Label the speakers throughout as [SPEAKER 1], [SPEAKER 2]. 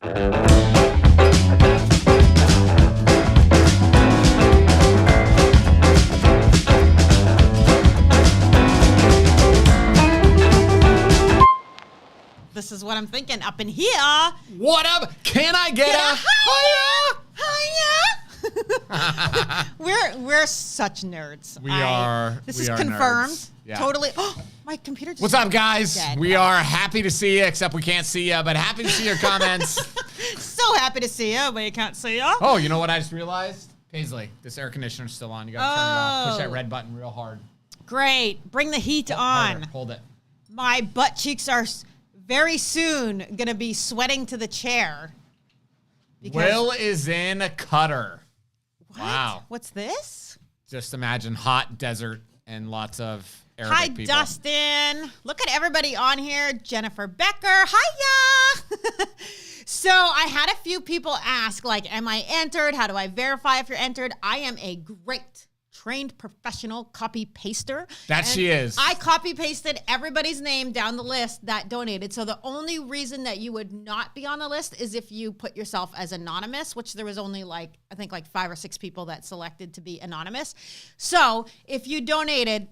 [SPEAKER 1] This is what I'm thinking up in here.
[SPEAKER 2] What up? Can I get a
[SPEAKER 1] hiya? We're such nerds.
[SPEAKER 2] We are.
[SPEAKER 1] This
[SPEAKER 2] we
[SPEAKER 1] is
[SPEAKER 2] are
[SPEAKER 1] confirmed.
[SPEAKER 2] nerds. Yeah.
[SPEAKER 1] Totally. Oh, my computer just.
[SPEAKER 2] What's up, guys?
[SPEAKER 1] dead.
[SPEAKER 2] We are happy to see you, except we can't see you, but happy to see your comments.
[SPEAKER 1] So happy to see you, but you can't see you.
[SPEAKER 2] Oh, you know what I just realized? Paisley, this air conditioner's still on. You gotta turn it off. Push that red button real hard.
[SPEAKER 1] Great. Bring the heat on.
[SPEAKER 2] Harder. Hold it.
[SPEAKER 1] My butt cheeks are very soon going to be sweating to the chair.
[SPEAKER 2] Will is in Qatar.
[SPEAKER 1] What?
[SPEAKER 2] Wow.
[SPEAKER 1] What's this?
[SPEAKER 2] Just imagine hot desert and lots of Arabic
[SPEAKER 1] Hi,
[SPEAKER 2] people.
[SPEAKER 1] Dustin. Look at everybody on here. Jennifer Becker. Hiya. So I had a few people ask, like, am I entered? How do I verify if you're entered? I am a great trained professional copy paster.
[SPEAKER 2] That she is.
[SPEAKER 1] I copy pasted everybody's name down the list that donated. So the only reason that you would not be on the list is if you put yourself as anonymous, which there was only I think 5 or 6 people that selected to be anonymous. So if you donated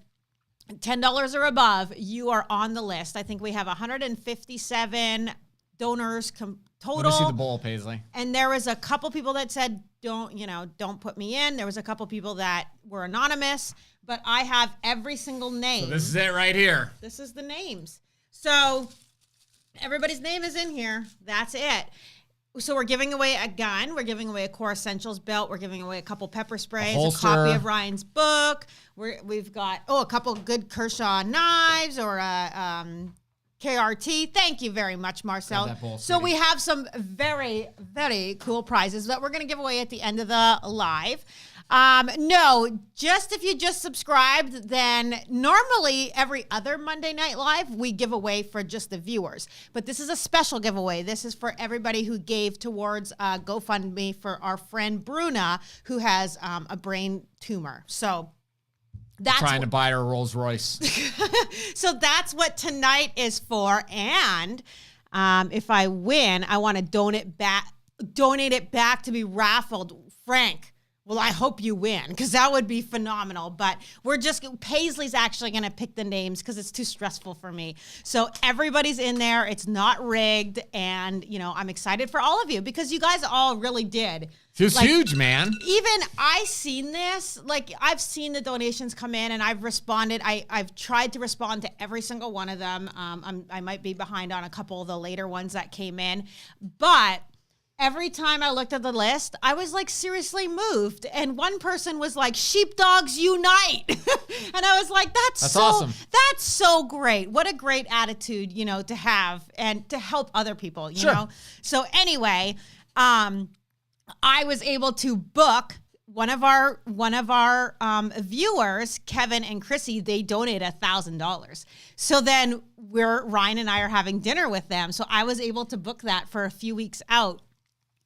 [SPEAKER 1] $10 or above, you are on the list. I think we have 157 donors total.
[SPEAKER 2] Let me see the bowl, Paisley.
[SPEAKER 1] And there was a couple people that said, don't put me in. There was a couple people that were anonymous, but I have every single name.
[SPEAKER 2] So this is it right here.
[SPEAKER 1] This is the names. So everybody's name is in here. That's it. So we're giving away a gun. We're giving away a Core Essentials belt. We're giving away a couple pepper sprays, a copy of Ryan's book. We've got, a couple good Kershaw knives or a KRT. Thank you very much, Marcel. So we have some very, very cool prizes that we're going to give away at the end of the live. No, just if you just subscribed, then normally every other Monday Night Live, we give away for just the viewers. But this is a special giveaway. This is for everybody who gave towards GoFundMe for our friend Bruna, who has a brain tumor. So that's
[SPEAKER 2] trying to buy her a Rolls Royce.
[SPEAKER 1] So that's what tonight is for. And if I win, I want to donate it back to be raffled. Frank, well, I hope you win because that would be phenomenal. But Paisley's actually going to pick the names because it's too stressful for me. So everybody's in there. It's not rigged. And, I'm excited for all of you because you guys all really did.
[SPEAKER 2] It was huge, man.
[SPEAKER 1] Even I seen this, I've seen the donations come in and I've responded. I've tried to respond to every single one of them. I might be behind on a couple of the later ones that came in, but every time I looked at the list, I was seriously moved. And one person was like, sheepdogs unite. And I was like, that's so awesome. That's so great. What a great attitude, to have and to help other people, you know? So anyway, I was able to book one of our viewers, Kevin and Chrissy. They donated $1,000. So then Ryan and I are having dinner with them. So I was able to book that for a few weeks out.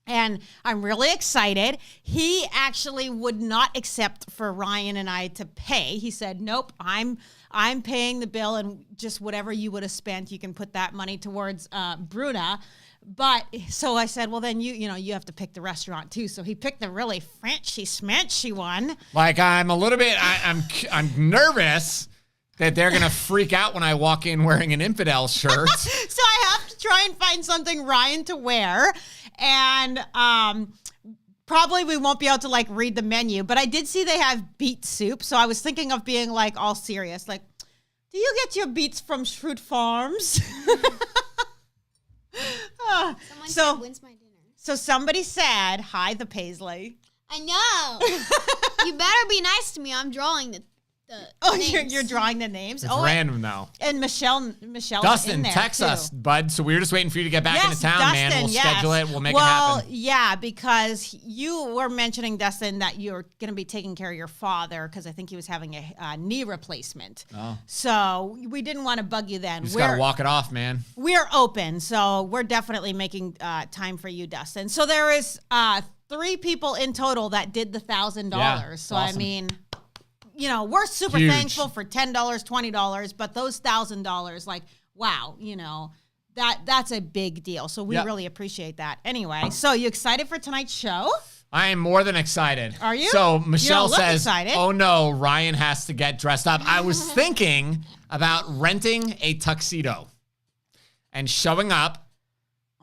[SPEAKER 1] And I'm really excited. He actually would not accept for Ryan and I to pay. He said, nope, I'm paying the bill and just whatever you would have spent, you can put that money towards Bruna. But so I said, well, then you have to pick the restaurant too. So he picked the really smanchy one.
[SPEAKER 2] I'm a little bit, I'm nervous that they're going to freak out when I walk in wearing an infidel shirt.
[SPEAKER 1] So I have to try and find something Ryan to wear. And probably we won't be able to read the menu. But I did see they have beet soup. So I was thinking of being all serious. Do you get your beets from Schrute Farms?
[SPEAKER 3] Someone said, when's my dinner?
[SPEAKER 1] So somebody said, hi, the Paisley.
[SPEAKER 3] I know. You better be nice to me. I'm drawing the names.
[SPEAKER 1] You're drawing the names?
[SPEAKER 2] It's random, though.
[SPEAKER 1] And Michelle's
[SPEAKER 2] Dustin,
[SPEAKER 1] in there,
[SPEAKER 2] text
[SPEAKER 1] too.
[SPEAKER 2] us, bud. So we're just waiting for you to get back into town, man. We'll schedule it. We'll make it happen.
[SPEAKER 1] Well, yeah, because you were mentioning, Dustin, that you're going to be taking care of your father because I think he was having a knee replacement. Oh. So we didn't want to bug you then.
[SPEAKER 2] You just got to walk it off, man.
[SPEAKER 1] We're open, so we're definitely making time for you, Dustin. So there is 3 people in total that did the $1,000.
[SPEAKER 2] Yeah,
[SPEAKER 1] so,
[SPEAKER 2] awesome.
[SPEAKER 1] I mean, we're super thankful for $10, $20, but those $1,000, wow, that's a big deal. So we really appreciate that. Anyway, so you excited for tonight's show?
[SPEAKER 2] I am more than excited.
[SPEAKER 1] Are you?
[SPEAKER 2] So Michelle says,
[SPEAKER 1] excited.
[SPEAKER 2] oh no, Ryan has to get dressed up. I was thinking about renting a tuxedo and showing up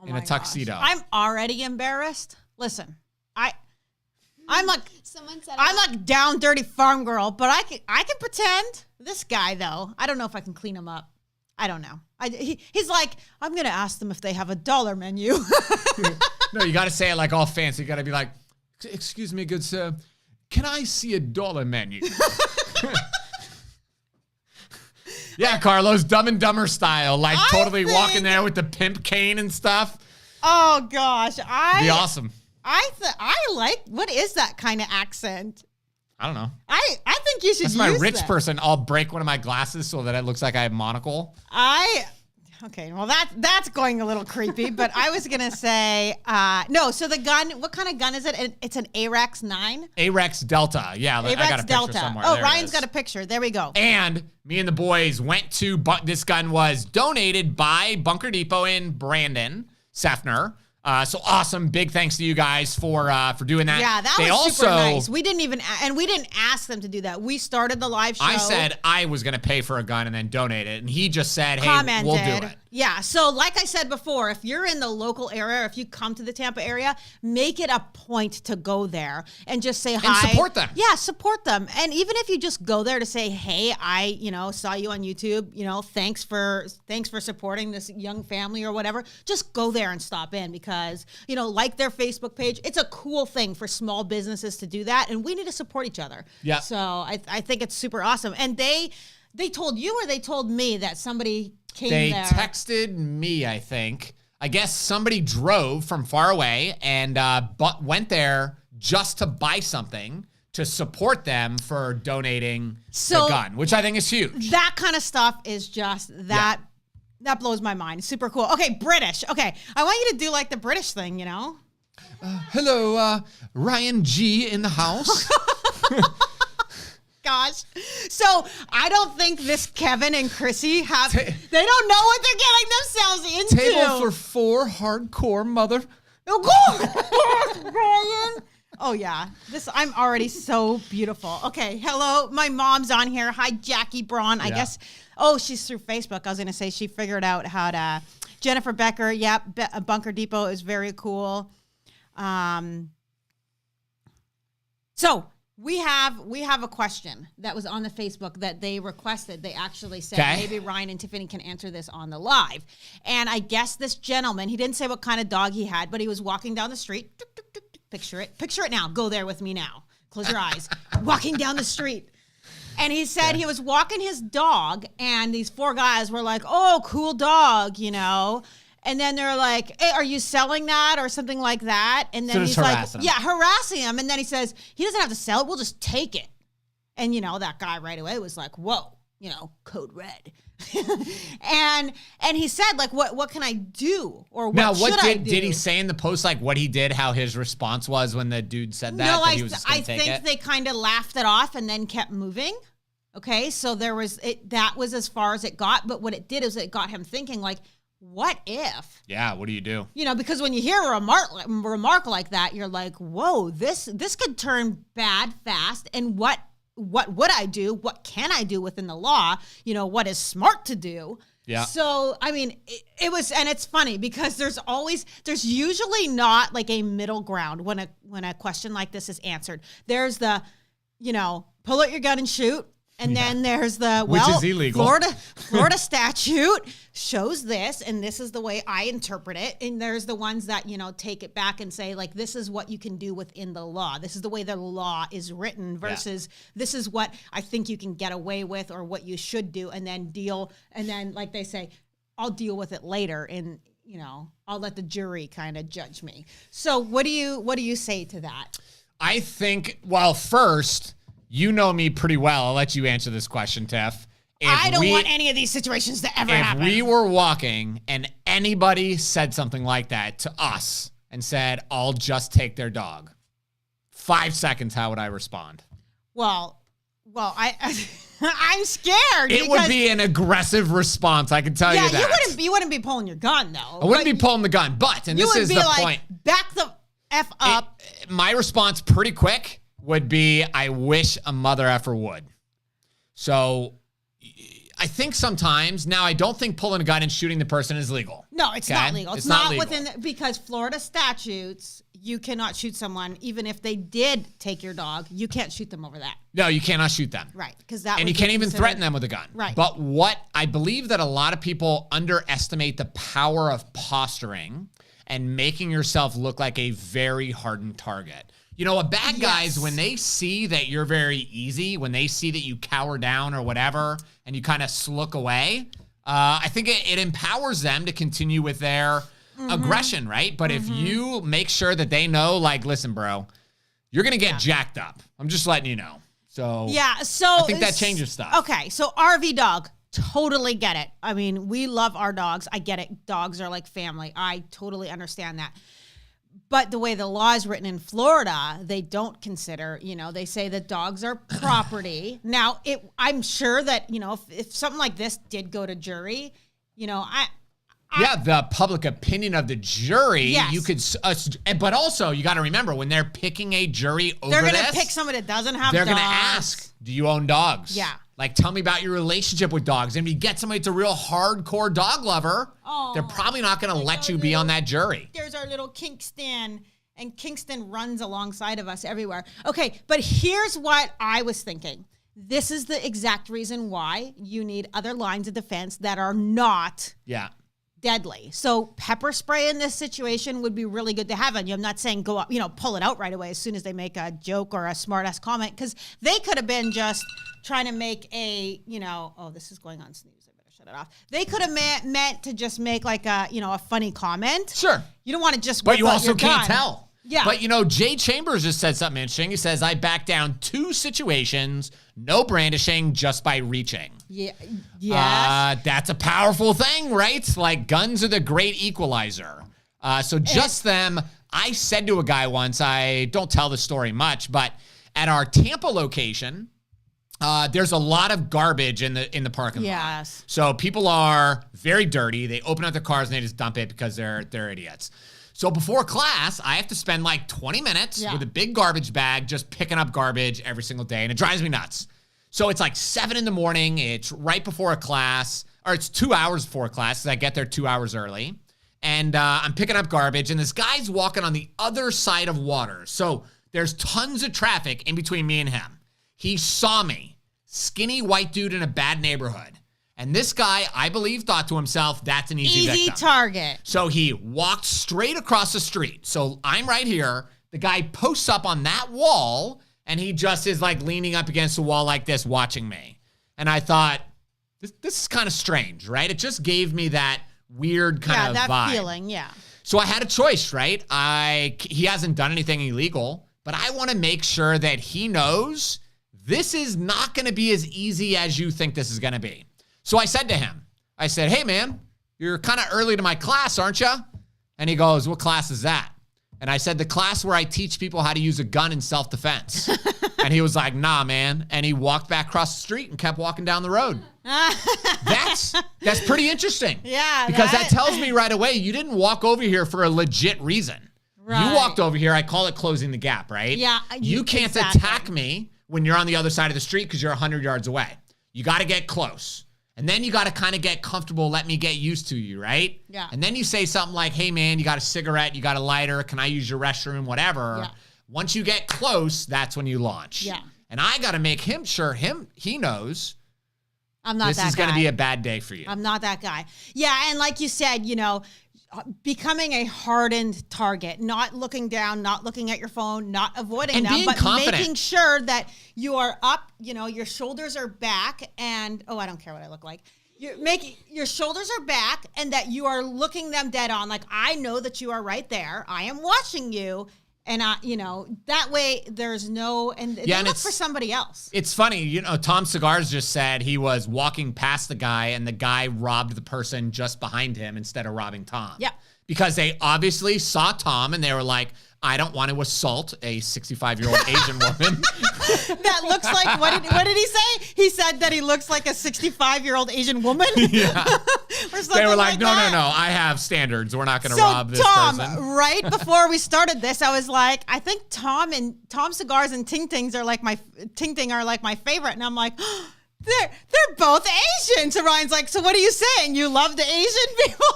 [SPEAKER 2] in a tuxedo.
[SPEAKER 1] I'm already embarrassed. Listen, I'm like,
[SPEAKER 3] someone said
[SPEAKER 1] I'm like down dirty farm girl, but I can pretend. This guy though, I don't know if I can clean him up. I don't know. He's like, I'm gonna ask them if they have a dollar menu.
[SPEAKER 2] No, you got to say it like all fancy. You got to be like, excuse me, good sir, can I see a dollar menu? Yeah, Carlos, Dumb and Dumber style, like totally walking there with the pimp cane and stuff.
[SPEAKER 1] Oh gosh,
[SPEAKER 2] be awesome.
[SPEAKER 1] I like. What is that kind of accent?
[SPEAKER 2] I don't know.
[SPEAKER 1] I think you should.
[SPEAKER 2] That's my rich person. I'll break one of my glasses so that it looks like I have monocle.
[SPEAKER 1] Okay, well that's going a little creepy, but I was gonna say no. So the gun, what kind of gun is it? It's an AREX 9.
[SPEAKER 2] AREX Delta. Yeah, I got a picture somewhere.
[SPEAKER 1] Oh, Ryan's got a picture. There we go.
[SPEAKER 2] And me and the boys went to. This gun was donated by Bunker Depot in Brandon Sefner. So awesome! Big thanks to you guys for doing that.
[SPEAKER 1] Yeah, that was super nice. We didn't ask them to do that. We started the live show.
[SPEAKER 2] I said I was going to pay for a gun and then donate it, and he just said, "Hey, we'll do it."
[SPEAKER 1] Yeah. So like I said before, if you're in the local area, if you come to the Tampa area, make it a point to go there and just say hi
[SPEAKER 2] and support them.
[SPEAKER 1] Yeah, support them. And even if you just go there to say, "Hey, I saw you on YouTube. Thanks for supporting this young family or whatever." Just go there and stop in because like their Facebook page. It's a cool thing for small businesses to do that, and we need to support each other.
[SPEAKER 2] Yeah.
[SPEAKER 1] So I think it's super awesome. And they told you or they told me that somebody came there.
[SPEAKER 2] They texted me, I think. I guess somebody drove from far away and went there just to buy something to support them for donating the gun, which I think is huge.
[SPEAKER 1] That kind of stuff is just that. Yeah. That blows my mind. It's super cool. Okay, British. Okay, I want you to do like the British thing,
[SPEAKER 2] Hello, Ryan G in the house.
[SPEAKER 1] Gosh. So I don't think this Kevin and Chrissy have, they don't know what they're getting themselves into.
[SPEAKER 2] Table for 4 hardcore mother.
[SPEAKER 1] Oh, God. Ryan. Oh, yeah. I'm already so beautiful. Okay, hello. My mom's on here. Hi, Jackie Braun. I guess, she's through Facebook. I was going to say she figured out how to, Jennifer Becker. Yep, Bunker Depot is very cool. So we have a question that was on the Facebook that they requested. They actually said maybe Ryan and Tiffany can answer this on the live. And I guess this gentleman, he didn't say what kind of dog he had, but he was walking down the street. Picture it now. Go there with me now. Close your eyes. Walking down the street. And he said he was walking his dog, and these 4 guys were like, "Oh, cool dog," And then they're like, "Hey, are you selling that?" or something like that. And then he's like, harassing him. And then he says, he doesn't have to sell it. We'll just take it. And, that guy right away was like, whoa, code red. and he said, like, what can I do? Or what should I do?
[SPEAKER 2] Did he say in the post, like, what he did, how his response was when the dude said that?
[SPEAKER 1] No,
[SPEAKER 2] that he was just gonna take
[SPEAKER 1] think they kind of laughed it off and then kept moving. Okay, so that was as far as it got. But what it did is it got him thinking, like, what if?
[SPEAKER 2] Yeah, what do you do?
[SPEAKER 1] Because when you hear a remark like that, you're like, whoa, this could turn bad fast. And what would I do? What can I do within the law? What is smart to do?
[SPEAKER 2] Yeah.
[SPEAKER 1] So, I mean, it was, and it's funny because there's usually not like a middle ground when a question like this is answered. There's the, pull out your gun and shoot. And then there's
[SPEAKER 2] which is illegal.
[SPEAKER 1] Florida statute shows this, and this is the way I interpret it. And there's the ones that, take it back and say, like, this is what you can do within the law. This is the way the law is written versus this is what I think you can get away with or what you should do, and then deal. And then, like they say, I'll deal with it later, and, I'll let the jury kind of judge me. So what do you say to that?
[SPEAKER 2] I think, well, first, you know me pretty well. I'll let you answer this question, Tiff.
[SPEAKER 1] I don't want any of these situations to ever happen.
[SPEAKER 2] If we were walking and anybody said something like that to us and said, I'll just take their dog, 5 seconds, how would I respond?
[SPEAKER 1] Well, I I'm scared.
[SPEAKER 2] It would be an aggressive response. I can tell you that.
[SPEAKER 1] Yeah, you wouldn't be pulling your gun though.
[SPEAKER 2] I wouldn't be pulling the gun, but and this is the point.
[SPEAKER 1] Back the F up.
[SPEAKER 2] My response, pretty quick, would be, I wish a mother effer would. So I think sometimes, now I don't think pulling a gun and shooting the person is legal.
[SPEAKER 1] No, it's not legal. It's not
[SPEAKER 2] legal.
[SPEAKER 1] because Florida statutes, you cannot shoot someone, even if they did take your dog, you can't shoot them over that.
[SPEAKER 2] No, you cannot shoot them.
[SPEAKER 1] Right.
[SPEAKER 2] And you can't even threaten them with a gun.
[SPEAKER 1] Right.
[SPEAKER 2] But what I believe that a lot of people underestimate the power of posturing and making yourself look like a very hardened target. You know, bad guys, when they see that you're very easy, when they see that you cower down or whatever, and you kind of look away, I think it empowers them to continue with their aggression, right? But if you make sure that they know, like, listen, bro, you're going to get jacked up. I'm just letting you know. So I think that changes stuff.
[SPEAKER 1] Okay, so RV dog, totally get it. I mean, we love our dogs. I get it. Dogs are like family. I totally understand that. But the way the law is written in Florida, they don't consider, they say that dogs are property. Now, I'm sure that, if something like this did go to jury,
[SPEAKER 2] the public opinion of the jury, you could, but also you got to remember when they're picking a jury over
[SPEAKER 1] they're going to pick somebody that doesn't have dogs.
[SPEAKER 2] They're going to ask, do you own dogs?
[SPEAKER 1] Yeah.
[SPEAKER 2] Like, tell me about your relationship with dogs. And if you get somebody that's a real hardcore dog lover, they're probably not going to let you be on that jury.
[SPEAKER 1] There's our little Kingston, and Kingston runs alongside of us everywhere. Okay, but here's what I was thinking. This is the exact reason why you need other lines of defense that are not deadly. So pepper spray in this situation would be really good to have on you. I'm not saying go up, pull it out right away as soon as they make a joke or a smart-ass comment, because they could have been just trying to make a, this is going on snooze. I better shut it off. They could have meant to just make like a funny comment.
[SPEAKER 2] Sure.
[SPEAKER 1] You don't want to just
[SPEAKER 2] But you also can't tell.
[SPEAKER 1] Yeah.
[SPEAKER 2] But, Jay Chambers just said something interesting. He says, I backed down 2 situations, no brandishing, just by reaching.
[SPEAKER 1] Yeah. Yes.
[SPEAKER 2] That's a powerful thing, right? Like, guns are the great equalizer. So just them, I said to a guy once, I don't tell the story much, but at our Tampa location, there's a lot of garbage in the parking lot.
[SPEAKER 1] Yes.
[SPEAKER 2] So people are very dirty. They open up their cars and they just dump it because they're idiots. So before class, I have to spend like 20 minutes with a big garbage bag just picking up garbage every single day, and it drives me nuts. So it's like 7 in the morning. It's right before a class, or it's 2 hours before class because I get there 2 hours early. And I'm picking up garbage, and this guy's walking on the other side of water. So there's tons of traffic in between me and him. He saw me, skinny white dude in a bad neighborhood. And this guy, I believe, thought to himself, that's an easy victim.
[SPEAKER 1] Target.
[SPEAKER 2] So he walked straight across the street. So I'm right here. The guy posts up on that wall, and he just is like leaning up against the wall like this, watching me. And I thought, this is kind of strange, right? It just gave me that weird kind of
[SPEAKER 1] that
[SPEAKER 2] vibe.
[SPEAKER 1] Feeling, yeah.
[SPEAKER 2] So I had a choice, right? He hasn't done anything illegal, but I want to make sure that he knows this is not going to be as easy as you think this is going to be. So I said to him, hey, man, you're kind of early to my class, aren't you? And he goes, what class is that? And I said, the class where I teach people how to use a gun in self-defense. And he was like, nah, man. And he walked back across the street and kept walking down the road. That's pretty interesting.
[SPEAKER 1] Yeah.
[SPEAKER 2] Because that tells me right away, you didn't walk over here for a legit reason. Right. You walked over here, I call it closing the gap, right?
[SPEAKER 1] Yeah.
[SPEAKER 2] You can't attack me when you're on the other side of the street because you're 100 yards away. You got to get close. And then you got to kind of get comfortable, let me get used to you, right?
[SPEAKER 1] Yeah.
[SPEAKER 2] And then you say something like, hey, man, you got a cigarette, you got a lighter, can I use your restroom, whatever.
[SPEAKER 1] Yeah.
[SPEAKER 2] Once you get close, that's when you launch.
[SPEAKER 1] Yeah.
[SPEAKER 2] And I got to make him sure he knows
[SPEAKER 1] I'm not that guy.
[SPEAKER 2] This is going to be a bad day for you.
[SPEAKER 1] I'm not that guy. Yeah, and like you said, becoming a hardened target, not looking down, not looking at your phone, not avoiding
[SPEAKER 2] and
[SPEAKER 1] them,
[SPEAKER 2] being
[SPEAKER 1] but
[SPEAKER 2] confident.
[SPEAKER 1] Making sure that you are up, your shoulders are back, and I don't care what I look like. Your shoulders are back, and that you are looking them dead on. Like, I know that you are right there. I am watching you. And that way there's no, and they look for somebody else.
[SPEAKER 2] It's funny, Tom Cigars just said he was walking past the guy and the guy robbed the person just behind him instead of robbing Tom.
[SPEAKER 1] Yeah.
[SPEAKER 2] because they obviously saw Tom and they were like, I don't want to assault a 65-year-old Asian woman.
[SPEAKER 1] That looks like, what did he say? He said that he looks like a 65-year-old Asian woman?
[SPEAKER 2] Yeah. They were like, no,
[SPEAKER 1] that.
[SPEAKER 2] I have standards. We're not going to rob this
[SPEAKER 1] Tom,
[SPEAKER 2] person.
[SPEAKER 1] Right before we started this, I was like, I think Tom Cigars and Ting Ting are like my favorite. And I'm like, they're both Asian. So Ryan's like, so what are you saying? You love the Asian people?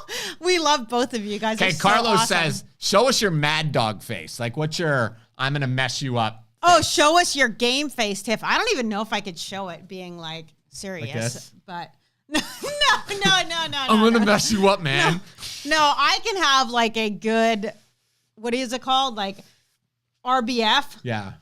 [SPEAKER 1] We love both of you guys.
[SPEAKER 2] Okay, Carlos says, show us your mad dog face. Like, what's your, I'm going to mess you up.
[SPEAKER 1] Oh, show us your game face, Tiff. I don't even know if I could show it being like serious, but no.
[SPEAKER 2] I'm going to mess you up, man.
[SPEAKER 1] No, I can have like a good, what is it called? Like RBF.
[SPEAKER 2] Yeah.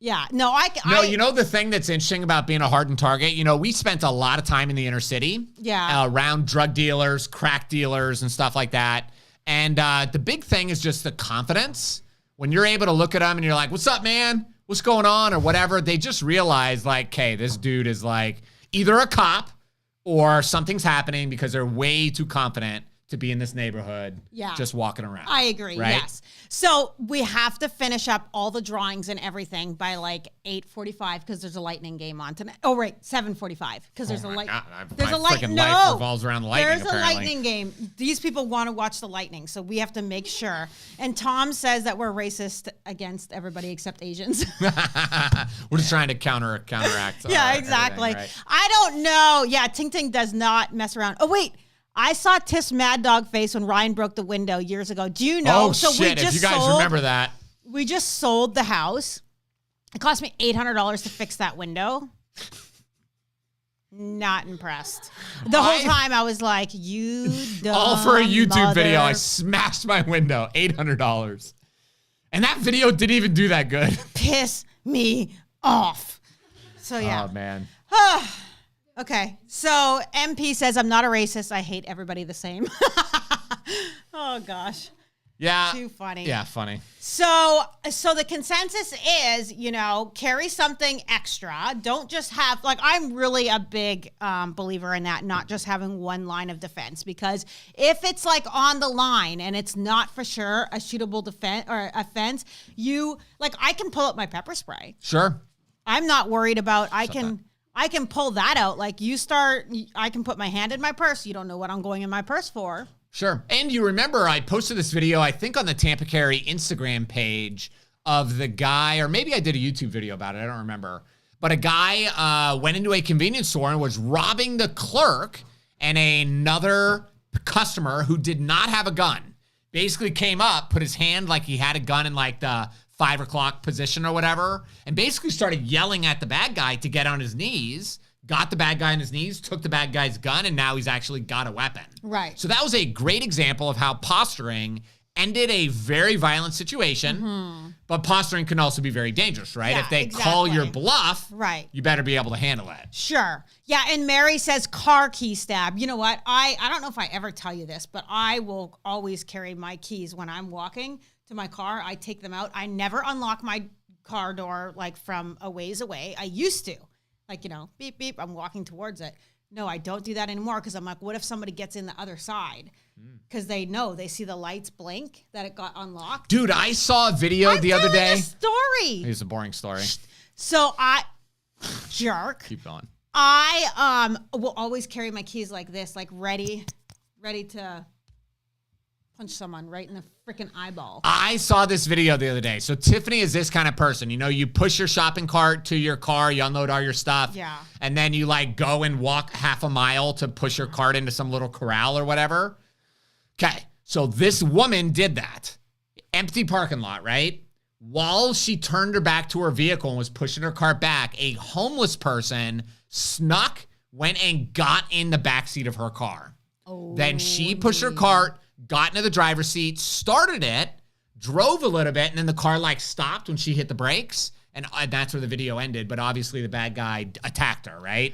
[SPEAKER 1] Yeah. No,
[SPEAKER 2] you know the thing that's interesting about being a hardened target? You know, we spent a lot of time in the inner city.
[SPEAKER 1] Yeah.
[SPEAKER 2] Around drug dealers, crack dealers, and stuff like that. And the big thing is just the confidence. When you're able to look at them and you're like, what's up, man? What's going on? Or whatever. They just realize, like, okay, this dude is like either a cop or something's happening because they're way too confident to be in this neighborhood, just walking around.
[SPEAKER 1] I agree,
[SPEAKER 2] right?
[SPEAKER 1] yes. So we have to finish up all the drawings and everything by like 8:45 because there's a lightning game on tonight. Oh, right, 7:45 because there's a lightning. There's a lightning. No,
[SPEAKER 2] life revolves around the lightning.
[SPEAKER 1] There's
[SPEAKER 2] apparently.
[SPEAKER 1] a lightning game. These people want to watch the lightning, so we have to make sure. And Tom says that we're racist against everybody except Asians.
[SPEAKER 2] We're just trying to counteract.
[SPEAKER 1] Yeah, exactly.
[SPEAKER 2] Right?
[SPEAKER 1] I don't know. Yeah, Ting Ting does not mess around. Oh, wait. I saw Tiff's mad dog face when Ryan broke the window years ago. Do you know?
[SPEAKER 2] Oh, shit. If you guys remember that.
[SPEAKER 1] We just sold the house. It cost me $800 to fix that window. Not impressed. The whole time I was like, you dumb
[SPEAKER 2] all for a YouTube video. I
[SPEAKER 1] mother-
[SPEAKER 2] smashed my window. $800. And that video didn't even do that good.
[SPEAKER 1] Piss me off. So, yeah.
[SPEAKER 2] Oh, man.
[SPEAKER 1] Okay, so MP says, I'm not a racist. I hate everybody the same. Oh, gosh.
[SPEAKER 2] Yeah.
[SPEAKER 1] Too funny.
[SPEAKER 2] Yeah, funny.
[SPEAKER 1] So the consensus is, carry something extra. Don't just have, like, I'm really a big believer in that, not just having one line of defense. Because if it's, like, on the line and it's not for sure a shootable defense or offense, I can pull up my pepper spray.
[SPEAKER 2] Sure.
[SPEAKER 1] I'm not worried about, I can pull that out. Like I can put my hand in my purse. You don't know what I'm going in my purse for.
[SPEAKER 2] Sure. And you remember I posted this video, I think on the Tampa Carry Instagram page of the guy, or maybe I did a YouTube video about it. I don't remember. But a guy went into a convenience store and was robbing the clerk, and another customer who did not have a gun basically came up, put his hand like he had a gun in like the 5 o'clock position or whatever, and basically started yelling at the bad guy to get on his knees, got the bad guy on his knees, took the bad guy's gun, and now he's actually got a weapon.
[SPEAKER 1] Right.
[SPEAKER 2] So that was a great example of how posturing ended a very violent situation, but posturing can also be very dangerous, right?
[SPEAKER 1] Yeah,
[SPEAKER 2] if they call your bluff,
[SPEAKER 1] right,
[SPEAKER 2] you better be able to handle it.
[SPEAKER 1] Sure. Yeah, and Mary says car key stab. You know what? I don't know if I ever tell you this, but I will always carry my keys when I'm walking to my car. I take them out. I never unlock my car door like from a ways away. I used to. Like, beep, beep, I'm walking towards it. No, I don't do that anymore because I'm like, what if somebody gets in the other side? Because they see the lights blink that it got unlocked.
[SPEAKER 2] Dude, I saw a video the other day.
[SPEAKER 1] Story.
[SPEAKER 2] It's a boring story.
[SPEAKER 1] So jerk.
[SPEAKER 2] Keep going.
[SPEAKER 1] I will always carry my keys like this, like ready to punch someone right in the freaking eyeball.
[SPEAKER 2] I saw this video the other day. So Tiffany is this kind of person. You push your shopping cart to your car, you unload all your stuff.
[SPEAKER 1] Yeah.
[SPEAKER 2] And then you go and walk half a mile to push your cart into some little corral or whatever. Okay. So this woman did that. Empty parking lot, right? While she turned her back to her vehicle and was pushing her cart back, a homeless person went and got in the backseat of her car. Oh, then she pushed her cart, got into the driver's seat, started it, drove a little bit, and then the car stopped when she hit the brakes. And that's where the video ended. But obviously the bad guy attacked her, right?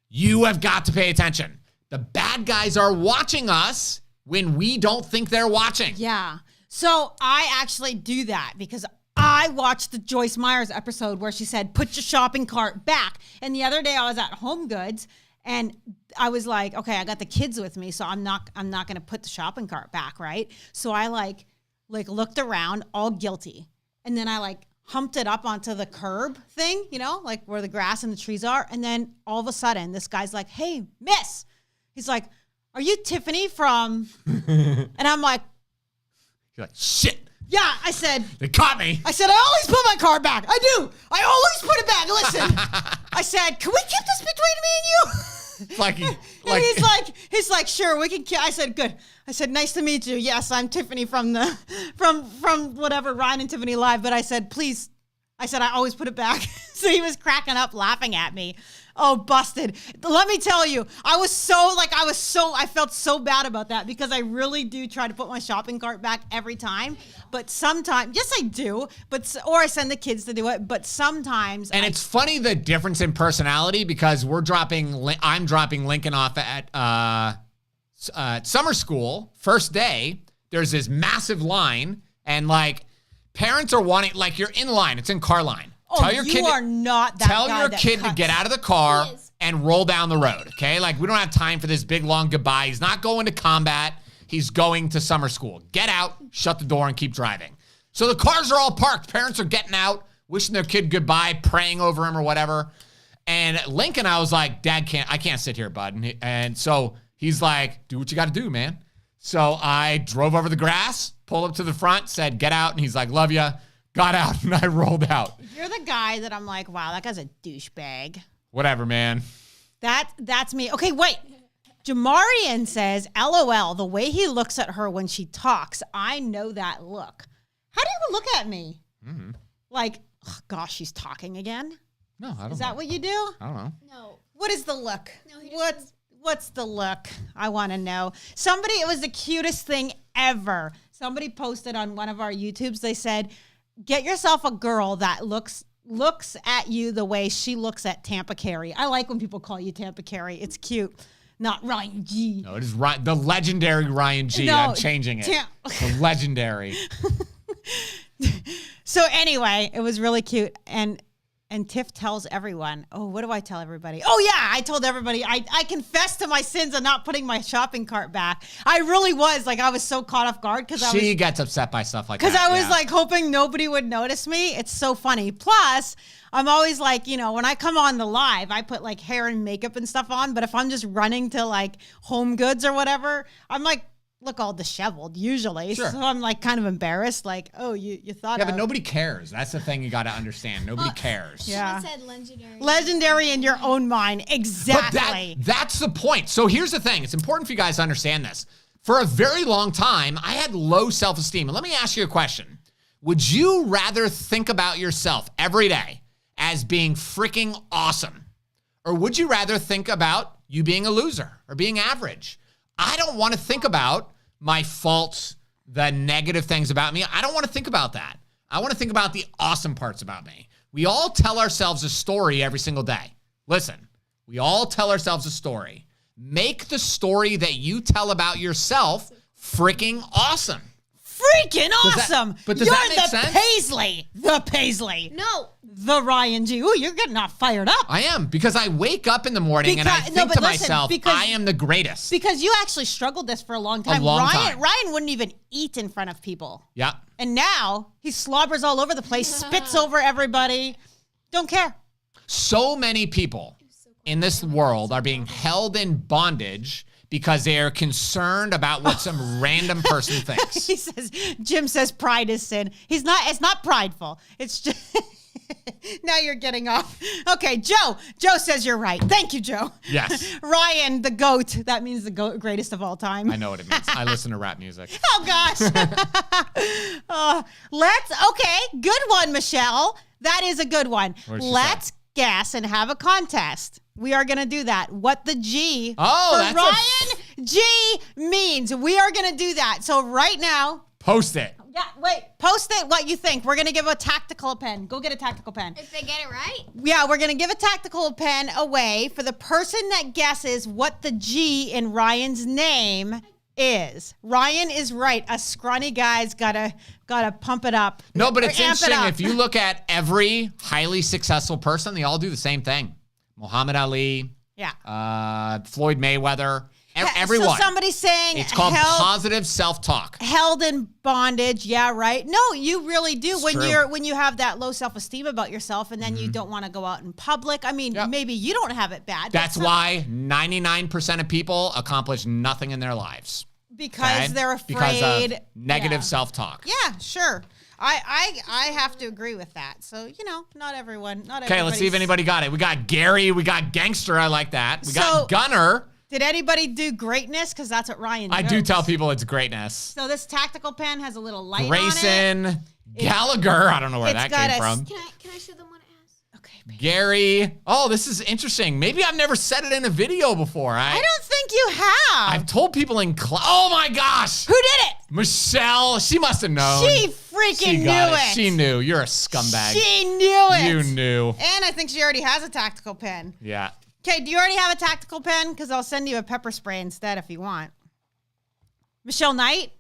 [SPEAKER 2] You have got to pay attention. The bad guys are watching us when we don't think they're watching.
[SPEAKER 1] Yeah. So I actually do that because I watched the Joyce Myers episode where she said, put your shopping cart back. And the other day I was at Home Goods And I was like, okay, I got the kids with me, so I'm not going to put the shopping cart back, right? So I like looked around, all guilty. And then I like humped it up onto the curb thing, like where the grass and the trees are. And then all of a sudden, this guy's like, hey, miss. He's like, are you Tiffany from... And I'm like...
[SPEAKER 2] You're like, shit.
[SPEAKER 1] Yeah, I said...
[SPEAKER 2] They caught me.
[SPEAKER 1] I said, I always put my car back. I do. I always put it back. Listen. I said, can we keep this between me and you? And he's like, sure, we can. I said, good. I said, nice to meet you. Yes, I'm Tiffany from whatever, Ryan and Tiffany Live. But I said, please. I said, I always put it back. So he was cracking up, laughing at me. Oh, busted. Let me tell you, I felt so bad about that because I really do try to put my shopping cart back every time. But sometimes, yes, I do. Or I send the kids to do it. But sometimes.
[SPEAKER 2] And it's funny the difference in personality because I'm dropping Lincoln off at summer school. First day, there's this massive line and like parents are wanting, like you're in line. It's in car line.
[SPEAKER 1] Oh, tell your kid are not that
[SPEAKER 2] Tell your kid to get out of the car and roll down the road, okay? Like, we don't have time for this big, long goodbye. He's not going to combat. He's going to summer school. Get out, shut the door, and keep driving. So the cars are all parked. Parents are getting out, wishing their kid goodbye, praying over him or whatever. And Lincoln, I was like, Dad, I can't sit here, bud. And so he's like, do what you got to do, man. So I drove over the grass, pulled up to the front, said, get out. And he's like, love ya. Got out, and I rolled out.
[SPEAKER 1] You're the guy that I'm like, wow, that guy's a douchebag.
[SPEAKER 2] Whatever, man.
[SPEAKER 1] That's me. Okay, wait. Jamarian says, LOL, the way he looks at her when she talks, I know that look. How do you look at me? Mm-hmm. Like, oh, gosh, she's talking again?
[SPEAKER 2] No, I don't know.
[SPEAKER 1] Is that what you do?
[SPEAKER 2] I don't know.
[SPEAKER 3] No.
[SPEAKER 1] What is the look?
[SPEAKER 3] No, he doesn't.
[SPEAKER 1] What's the look? I want to know. It was the cutest thing ever. Somebody posted on one of our YouTubes, they said, get yourself a girl that looks at you the way she looks at Tampa Carey. I like when people call you Tampa Carey. It's cute. Not Ryan G.
[SPEAKER 2] No, it is the legendary Ryan G. No, I'm changing it. The legendary.
[SPEAKER 1] So anyway, it was really cute. And Tiff tells everyone, oh, what do I tell everybody? Oh, yeah, I told everybody, I confessed to my sins of not putting my shopping cart back. I really was. Like, I was so caught off guard. She
[SPEAKER 2] gets upset by stuff like that.
[SPEAKER 1] Because I was, like, hoping nobody would notice me. It's so funny. Plus, I'm always, like, when I come on the live, I put, like, hair and makeup and stuff on. But if I'm just running to, like, Home Goods or whatever, I'm, like, look all disheveled usually. Sure. So I'm like kind of embarrassed. Like, oh, you thought.
[SPEAKER 2] Yeah, but nobody cares. That's the thing you got to understand. Nobody cares.
[SPEAKER 1] Yeah.
[SPEAKER 3] I said legendary.
[SPEAKER 1] Legendary in your own mind. Exactly.
[SPEAKER 2] But that's the point. So here's the thing. It's important for you guys to understand this. For a very long time, I had low self-esteem. And let me ask you a question. Would you rather think about yourself every day as being freaking awesome? Or would you rather think about you being a loser or being average? I don't want to think about my faults, the negative things about me. I don't want to think about that. I want to think about the awesome parts about me. We all tell ourselves a story every single day. Listen, we all tell ourselves a story. Make the story that you tell about yourself freaking awesome.
[SPEAKER 1] Freaking awesome.
[SPEAKER 2] But does that make sense?
[SPEAKER 1] The Paisley.
[SPEAKER 3] No.
[SPEAKER 1] The Ryan G. Ooh, you're getting all fired up.
[SPEAKER 2] I am, because I wake up in the morning and I think to myself, I am the greatest.
[SPEAKER 1] Because you actually struggled this for a long time. Ryan wouldn't even eat in front of people.
[SPEAKER 2] Yeah.
[SPEAKER 1] And now he slobbers all over the place, spits over everybody. Don't care.
[SPEAKER 2] So many people in this world are being held in bondage because they are concerned about what some random person thinks.
[SPEAKER 1] Jim says pride is sin. It's not prideful. It's just, now you're getting off. Okay, Joe says you're right. Thank you, Joe.
[SPEAKER 2] Yes.
[SPEAKER 1] Ryan, the GOAT. That means the GOAT, greatest of all time.
[SPEAKER 2] I know what it means. I listen to rap music.
[SPEAKER 1] Oh, gosh. Okay, good one, Michelle. That is a good one. Let's guess and have a contest. We are going to do that. What the G for Ryan G means. We are going to do that. So right now.
[SPEAKER 2] Post it.
[SPEAKER 1] Yeah, wait. Post it what you think. We're going to give a tactical pen. Go get a tactical pen.
[SPEAKER 3] If they get it right?
[SPEAKER 1] Yeah, we're going to give a tactical pen away for the person that guesses what the G in Ryan's name is. Ryan is right. A scrawny guy's gotta pump it up.
[SPEAKER 2] No, but it's interesting. If you look at every highly successful person, they all do the same thing. Muhammad Ali,
[SPEAKER 1] Yeah.
[SPEAKER 2] Floyd Mayweather. Everyone.
[SPEAKER 1] So somebody's saying
[SPEAKER 2] it's called positive self-talk.
[SPEAKER 1] Held in bondage. Yeah, right. No, you really do.
[SPEAKER 2] It's true.
[SPEAKER 1] When you have that low self-esteem about yourself, and then you don't want to go out in public. I mean, maybe you don't have it bad.
[SPEAKER 2] That's why 99% of people accomplish nothing in their lives.
[SPEAKER 1] Because they're afraid.
[SPEAKER 2] Because of negative self-talk.
[SPEAKER 1] Yeah, sure. I have to agree with that. So, not everyone.
[SPEAKER 2] Okay, let's see if anybody got it. We got Gary. We got Gangster. I like that. We got Gunner.
[SPEAKER 1] Did anybody do greatness? Because that's what Ryan knows.
[SPEAKER 2] I do tell people it's greatness.
[SPEAKER 1] So this tactical pen has a little light on it.
[SPEAKER 2] Grayson Gallagher. I don't know where that came from.
[SPEAKER 3] Can I show them what it has?
[SPEAKER 1] Okay.
[SPEAKER 2] Gary. Oh, this is interesting. Maybe I've never said it in a video before.
[SPEAKER 1] I don't think you have.
[SPEAKER 2] I've told people in class. Oh, my gosh.
[SPEAKER 1] Who did it?
[SPEAKER 2] Michelle. She must have known.
[SPEAKER 1] She freaking knew it.
[SPEAKER 2] She knew. You're a scumbag.
[SPEAKER 1] She knew it.
[SPEAKER 2] You knew.
[SPEAKER 1] And I think she already has a tactical pen.
[SPEAKER 2] Yeah.
[SPEAKER 1] Okay, do you already have a tactical pen? Because I'll send you a pepper spray instead if you want. Michelle Knight?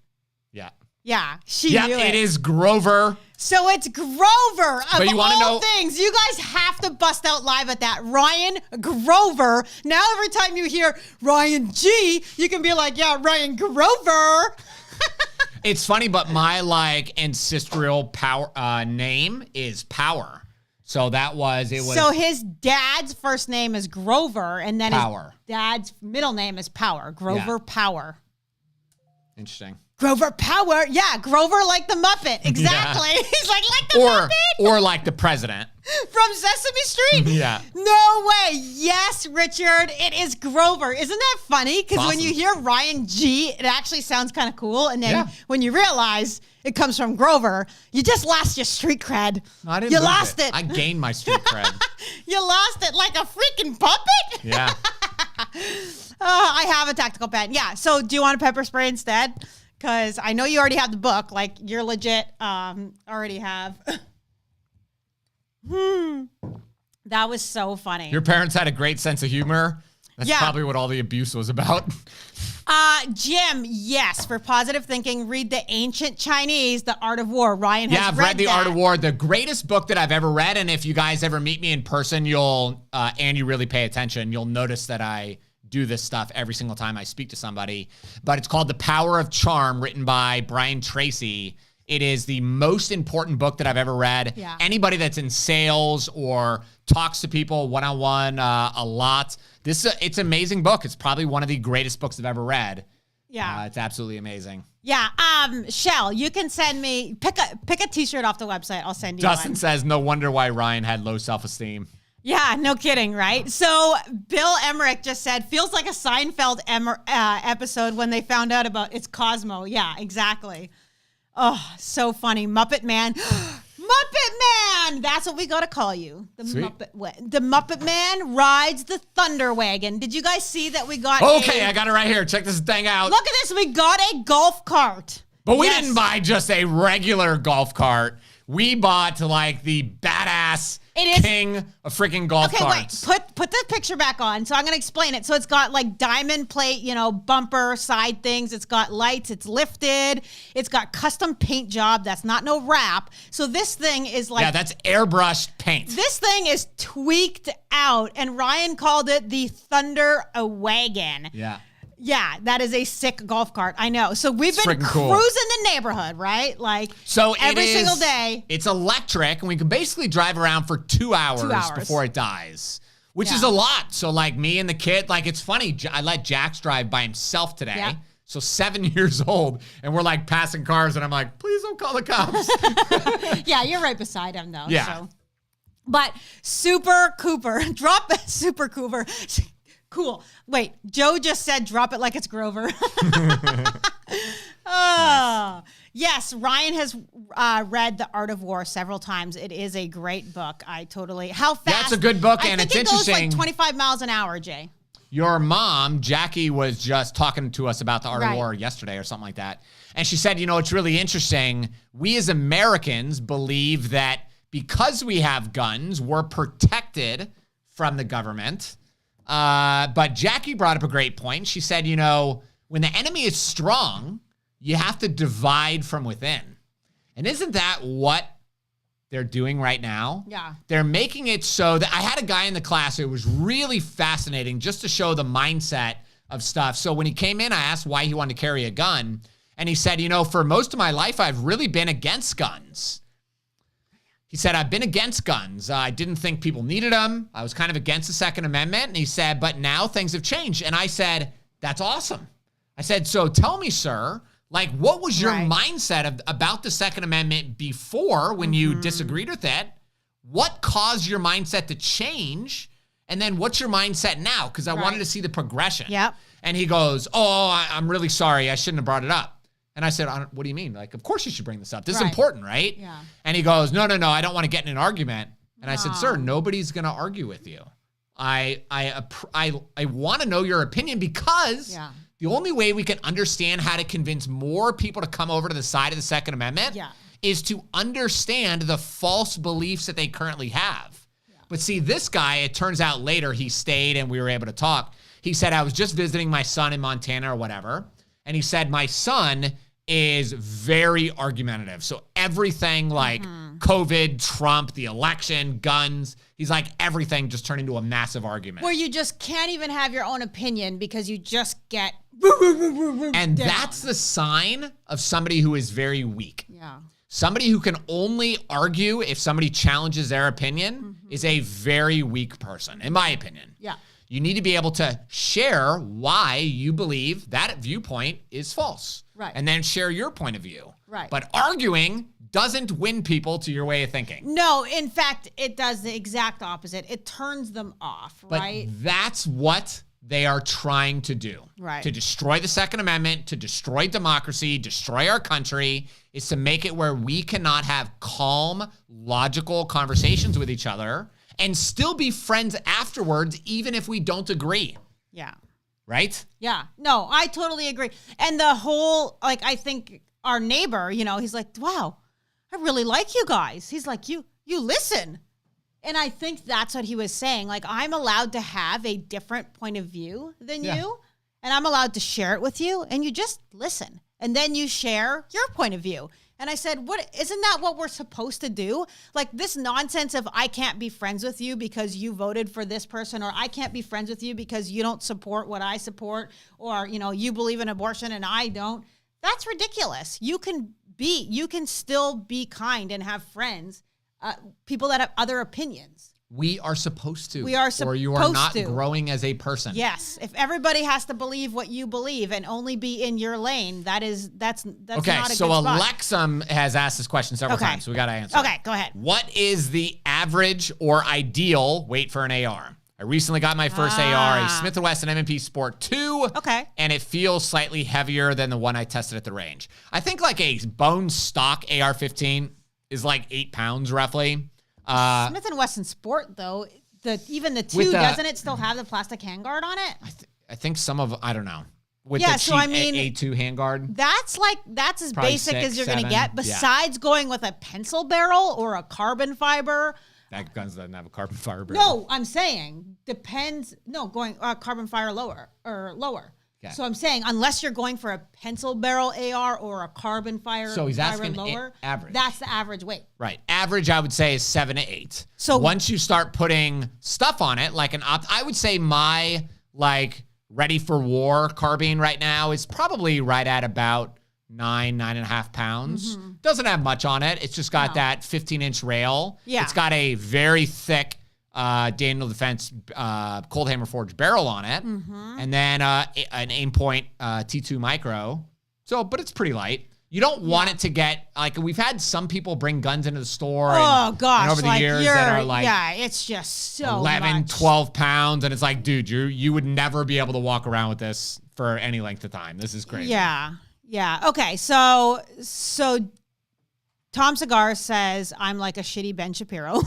[SPEAKER 2] Yeah.
[SPEAKER 1] Yeah, she knew it.
[SPEAKER 2] Yeah, it is Grover.
[SPEAKER 1] So it's Grover.
[SPEAKER 2] But you
[SPEAKER 1] all know things, you guys have to bust out live at that. Ryan Grover. Now every time you hear Ryan G, you can be like, yeah, Ryan Grover.
[SPEAKER 2] It's funny, but my ancestral power name is Power. So So
[SPEAKER 1] his dad's first name is Grover, and then
[SPEAKER 2] Power.
[SPEAKER 1] His dad's middle name is Power. Grover Power.
[SPEAKER 2] Interesting.
[SPEAKER 1] Grover Power. Yeah, Grover like the Muppet. Exactly. Yeah. He's like the Muppet.
[SPEAKER 2] Or like the president.
[SPEAKER 1] From Sesame Street?
[SPEAKER 2] Yeah.
[SPEAKER 1] No way. Yes, Richard. It is Grover. Isn't that funny? Because when you hear Ryan G, it actually sounds kind of cool. And then when you realize it comes from Grover, you just lost your street cred.
[SPEAKER 2] No, I didn't
[SPEAKER 1] you lost it.
[SPEAKER 2] I gained my street cred.
[SPEAKER 1] You lost it like a freaking puppet?
[SPEAKER 2] Yeah.
[SPEAKER 1] I have a tactical pen. Yeah. So do you want a pepper spray instead? Because I know you already have the book. Like, you're legit already have. That was so funny.
[SPEAKER 2] Your parents had a great sense of humor. That's probably what all the abuse was about.
[SPEAKER 1] Jim, yes. For positive thinking, read The Ancient Chinese, The Art of War. Ryan has
[SPEAKER 2] I've read The Art of War. The greatest book that I've ever read. And if you guys ever meet me in person, and you really pay attention, you'll notice that I do this stuff every single time I speak to somebody. But it's called The Power of Charm, written by Brian Tracy. It is the most important book that I've ever read.
[SPEAKER 1] Yeah.
[SPEAKER 2] Anybody that's in sales or talks to people one-on-one a lot, it's an amazing book. It's probably one of the greatest books I've ever read.
[SPEAKER 1] Yeah.
[SPEAKER 2] It's absolutely amazing.
[SPEAKER 1] Yeah. Shell, you can send me, pick a t-shirt off the website. I'll send you
[SPEAKER 2] Justin
[SPEAKER 1] one.
[SPEAKER 2] says, no wonder why Ryan had low self-esteem.
[SPEAKER 1] Yeah, no kidding, right? So Bill Emmerich just said, feels like a Seinfeld episode when they found out about it's Cosmo. Yeah, exactly. Oh, so funny. Muppet Man. Muppet Man! That's what we got to call you. The Muppet Man rides the Thunder Wagon. Did you guys see that we got
[SPEAKER 2] I got it right here. Check this thing out.
[SPEAKER 1] Look at this. We got a golf cart.
[SPEAKER 2] But we didn't buy just a regular golf cart. We bought the badass king of freaking golf carts.
[SPEAKER 1] Wait. Put the picture back on. So I'm going to explain it. So it's got diamond plate, bumper side things. It's got lights. It's lifted. It's got custom paint job. That's not no wrap. So this thing is
[SPEAKER 2] yeah, that's airbrushed paint.
[SPEAKER 1] This thing is tweaked out. And Ryan called it the Thunder Wagon.
[SPEAKER 2] Yeah.
[SPEAKER 1] Yeah, that is a sick golf cart. I know. So we've been cruising the neighborhood, right? Every single day.
[SPEAKER 2] It's electric, and we can basically drive around for 2 hours before it dies, which is a lot. So me and the kid, it's funny. I let Jax drive by himself today. Yeah. So 7 years old, and we're passing cars, and I'm like, please don't call the cops.
[SPEAKER 1] Yeah, you're right beside him, though.
[SPEAKER 2] Yeah.
[SPEAKER 1] So. But Super Cooper, drop Super Cooper. Cool. Wait, Joe just said drop it like it's Grover. Nice. Yes, Ryan has read The Art of War several times. It is a great book. How fast?
[SPEAKER 2] That's a good book, and it's interesting.
[SPEAKER 1] I think it goes 25 miles an hour, Jay.
[SPEAKER 2] Your mom, Jackie, was just talking to us about The Art of War yesterday or something like that. And she said, it's really interesting. We as Americans believe that because we have guns, we're protected from the government. But Jackie brought up a great point. She said, when the enemy is strong, you have to divide from within. And isn't that what they're doing right now.
[SPEAKER 1] Yeah.
[SPEAKER 2] They're making it so that I had a guy in the class. It was really fascinating just to show the mindset of stuff. So when he came in, I asked why he wanted to carry a gun. And he said, for most of my life, I've really been against guns. He said, I've been against guns. I didn't think people needed them. I was kind of against the Second Amendment. And he said, but now things have changed. And I said, that's awesome. I said, so tell me, sir, like, what was your mindset about the Second Amendment before when you disagreed with it? What caused your mindset to change? And then what's your mindset now? Because I wanted to see the progression.
[SPEAKER 1] Yep.
[SPEAKER 2] And he goes, I'm really sorry. I shouldn't have brought it up. And I said, what do you mean? Like, of course you should bring this up. This is important, right?
[SPEAKER 1] Yeah.
[SPEAKER 2] And he goes, no, I don't want to get in an argument. And I said, sir, nobody's going to argue with you. I want to know your opinion because the only way we can understand how to convince more people to come over to the side of the Second Amendment is to understand the false beliefs that they currently have. Yeah. But see, this guy, it turns out later he stayed and we were able to talk. He said, I was just visiting my son in Montana or whatever. And he said, my son is very argumentative. So everything like COVID, Trump, the election, guns, he's like everything just turned into a massive argument.
[SPEAKER 1] Where you just can't even have your own opinion because you just get
[SPEAKER 2] and that's the sign of somebody who is very weak.
[SPEAKER 1] Yeah.
[SPEAKER 2] Somebody who can only argue if somebody challenges their opinion is a very weak person, in my opinion.
[SPEAKER 1] Yeah.
[SPEAKER 2] You need to be able to share why you believe that viewpoint is false.
[SPEAKER 1] Right.
[SPEAKER 2] And then share your point of view.
[SPEAKER 1] Right.
[SPEAKER 2] But arguing doesn't win people to your way of thinking.
[SPEAKER 1] No, in fact, it does the exact opposite. It turns them off, right?
[SPEAKER 2] But that's what they are trying to do.
[SPEAKER 1] Right.
[SPEAKER 2] To destroy the Second Amendment, to destroy democracy, destroy our country, is to make it where we cannot have calm, logical conversations with each other and still be friends afterwards, even if we don't agree.
[SPEAKER 1] Yeah.
[SPEAKER 2] Right?
[SPEAKER 1] Yeah. No, I totally agree. And the whole, like, I think our neighbor, he's like, wow, I really like you guys. He's like, you listen. And I think that's what he was saying. Like, I'm allowed to have a different point of view than you, and I'm allowed to share it with you, and you just listen. And then you share your point of view. And I said, isn't that what we're supposed to do? Like, this nonsense of I can't be friends with you because you voted for this person, or I can't be friends with you because you don't support what I support, or, you believe in abortion and I don't. That's ridiculous. You can still be kind and have friends, people that have other opinions.
[SPEAKER 2] We are supposed to.
[SPEAKER 1] We are supposed to.
[SPEAKER 2] Or you are not growing as a person.
[SPEAKER 1] Yes. If everybody has to believe what you believe and only be in your lane, that's okay, not a good
[SPEAKER 2] so
[SPEAKER 1] spot.
[SPEAKER 2] Alexam has asked this question several times, so we got to answer.
[SPEAKER 1] Okay, go ahead.
[SPEAKER 2] What is the average or ideal weight for an AR? I recently got my first AR, a Smith & Wesson M&P Sport 2.
[SPEAKER 1] Okay.
[SPEAKER 2] And it feels slightly heavier than the one I tested at the range. I think like a bone stock AR-15 is like 8 pounds roughly.
[SPEAKER 1] Smith & Wesson Sport, though, even the 2, doesn't it still have the plastic handguard on it?
[SPEAKER 2] I think some of, I don't know. With
[SPEAKER 1] yeah,
[SPEAKER 2] the
[SPEAKER 1] so
[SPEAKER 2] cheap
[SPEAKER 1] I mean,
[SPEAKER 2] A2 handguard.
[SPEAKER 1] That's as
[SPEAKER 2] Probably
[SPEAKER 1] basic
[SPEAKER 2] 6,
[SPEAKER 1] as you're going to
[SPEAKER 2] 7,
[SPEAKER 1] get, besides going with a pencil barrel or a carbon fiber.
[SPEAKER 2] That gun doesn't have a carbon fiber barrel.
[SPEAKER 1] No, I'm saying depends. No, going carbon fire lower. Okay. So I'm saying unless you're going for a pencil barrel AR or a carbon fire,
[SPEAKER 2] so he's asking
[SPEAKER 1] lower,
[SPEAKER 2] average.
[SPEAKER 1] That's the average weight.
[SPEAKER 2] Right. Average, I would say, is 7 to 8.
[SPEAKER 1] So
[SPEAKER 2] once you start putting stuff on it, like I would say my ready for war carbine right now is probably right at about 9.5 pounds. Mm-hmm. Doesn't have much on it. It's just got that 15-inch rail. Yeah. It's got a very thick Daniel Defense cold hammer forged barrel on it. Mm-hmm. And then an aim point T2 micro. So, but it's pretty light. You don't want it to get, we've had some people bring guns into the store. And over the years that are
[SPEAKER 1] yeah, it's just so
[SPEAKER 2] 11,
[SPEAKER 1] much.
[SPEAKER 2] 12 pounds. And it's like, dude, you would never be able to walk around with this for any length of time. This is crazy.
[SPEAKER 1] Yeah. Yeah. Okay. So Tom Cigar says, I'm like a shitty Ben Shapiro.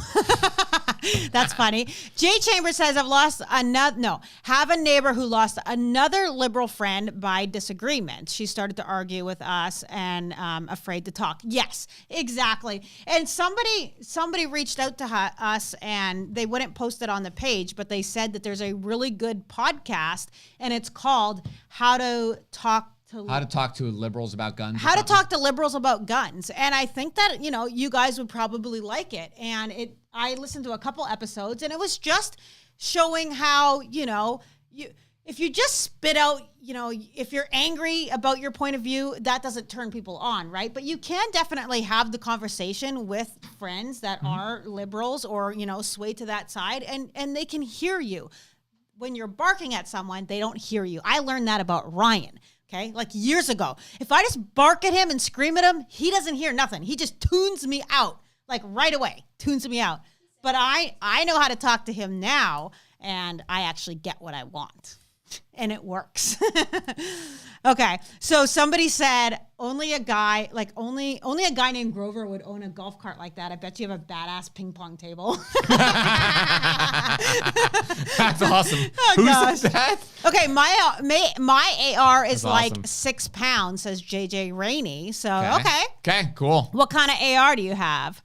[SPEAKER 1] That's funny. Jay Chambers says, have a neighbor who lost another liberal friend by disagreement. She started to argue with us and afraid to talk. Yes, exactly. And somebody reached out to us and they wouldn't post it on the page, but they said that there's a really good podcast and it's called How to Talk
[SPEAKER 2] How to talk to liberals about guns.
[SPEAKER 1] How to talk to liberals about guns. And I think that, you guys would probably like it. And I listened to a couple episodes, and it was just showing how, if you just spit out, if you're angry about your point of view, that doesn't turn people on, right? But you can definitely have the conversation with friends that are liberals or, sway to that side, and they can hear you. When you're barking at someone, they don't hear you. I learned that about Ryan. Okay, like years ago. If I just bark at him and scream at him, he doesn't hear nothing. He just tunes me out, like right away, tunes me out. But I know how to talk to him now, and I actually get what I want. And it works. Okay, so somebody said only a guy named Grover would own a golf cart like that. I bet you have a badass ping pong table.
[SPEAKER 2] That's awesome.
[SPEAKER 1] Oh,
[SPEAKER 2] Who
[SPEAKER 1] gosh.
[SPEAKER 2] said that?
[SPEAKER 1] Okay, my AR is
[SPEAKER 2] That's
[SPEAKER 1] like
[SPEAKER 2] awesome.
[SPEAKER 1] 6 pounds, says JJ Rainey. So okay.
[SPEAKER 2] Okay, cool.
[SPEAKER 1] What kind of AR do you have?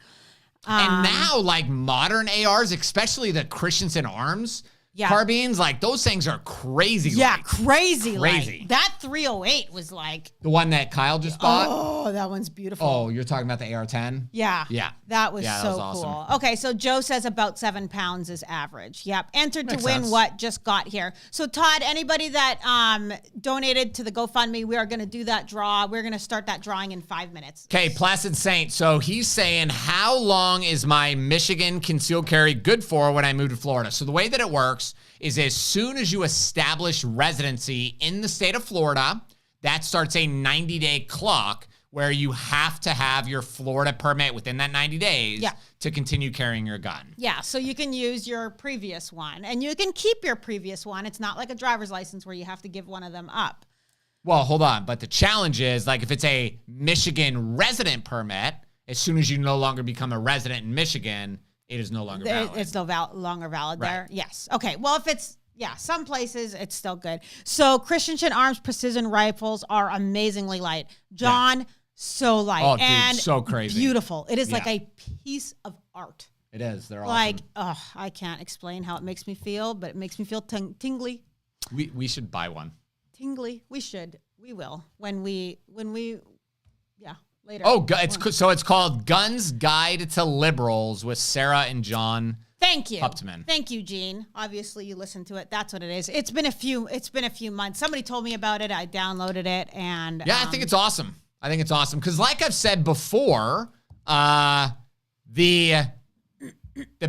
[SPEAKER 2] And now, like modern ARs, especially the Christensen Arms
[SPEAKER 1] Yeah.
[SPEAKER 2] carbines, like those things are crazy.
[SPEAKER 1] Yeah,
[SPEAKER 2] light.
[SPEAKER 1] crazy.
[SPEAKER 2] Crazy.
[SPEAKER 1] Light. That 308 was like,
[SPEAKER 2] The one that Kyle just bought.
[SPEAKER 1] oh, that one's beautiful.
[SPEAKER 2] Oh, you're talking about the AR-10?
[SPEAKER 1] Yeah.
[SPEAKER 2] Yeah.
[SPEAKER 1] That was
[SPEAKER 2] Yeah, that
[SPEAKER 1] so
[SPEAKER 2] was awesome.
[SPEAKER 1] cool. Okay, so Joe says about 7 pounds is average. Yep. Entered
[SPEAKER 2] Makes
[SPEAKER 1] to win
[SPEAKER 2] sense.
[SPEAKER 1] what just got here. So Todd, anybody that donated to the GoFundMe, we are going to do that draw. We're going to start that drawing in 5 minutes.
[SPEAKER 2] Okay, Placid Saint. So he's saying, how long is my Michigan concealed carry good for when I move to Florida? So the way that it works is as soon as you establish residency in the state of Florida, that starts a 90-day clock where you have to have your Florida permit within that 90 days to continue carrying your gun.
[SPEAKER 1] Yeah, so you can use your previous one, and you can keep your previous one. It's not like a driver's license where you have to give one of them up.
[SPEAKER 2] Well, hold on. But the challenge is, like, if it's a Michigan resident permit, as soon as you no longer become a resident in Michigan, it is no longer valid.
[SPEAKER 1] It's no longer valid there?
[SPEAKER 2] Right.
[SPEAKER 1] Yes. Okay, well, if it's, some places it's still good. So Christensen Arms precision rifles are amazingly light. John, so light.
[SPEAKER 2] Oh, dude,
[SPEAKER 1] and
[SPEAKER 2] so crazy.
[SPEAKER 1] Beautiful. It is like
[SPEAKER 2] Yeah.
[SPEAKER 1] a piece of art.
[SPEAKER 2] It is. They're
[SPEAKER 1] Like,
[SPEAKER 2] awesome.
[SPEAKER 1] I can't explain how it makes me feel, but it makes me feel tingly.
[SPEAKER 2] We should buy one.
[SPEAKER 1] Tingly. We should. We will. When we later.
[SPEAKER 2] Oh, so it's called Guns Guide to Liberals with Sarah and John.
[SPEAKER 1] Thank you.
[SPEAKER 2] Huptman.
[SPEAKER 1] Thank you, Gene. Obviously, you listened to it. That's what it is. It's been a few months. Somebody told me about it. I downloaded it, and
[SPEAKER 2] Yeah, I think it's awesome. I think it's awesome because, like I've said before, the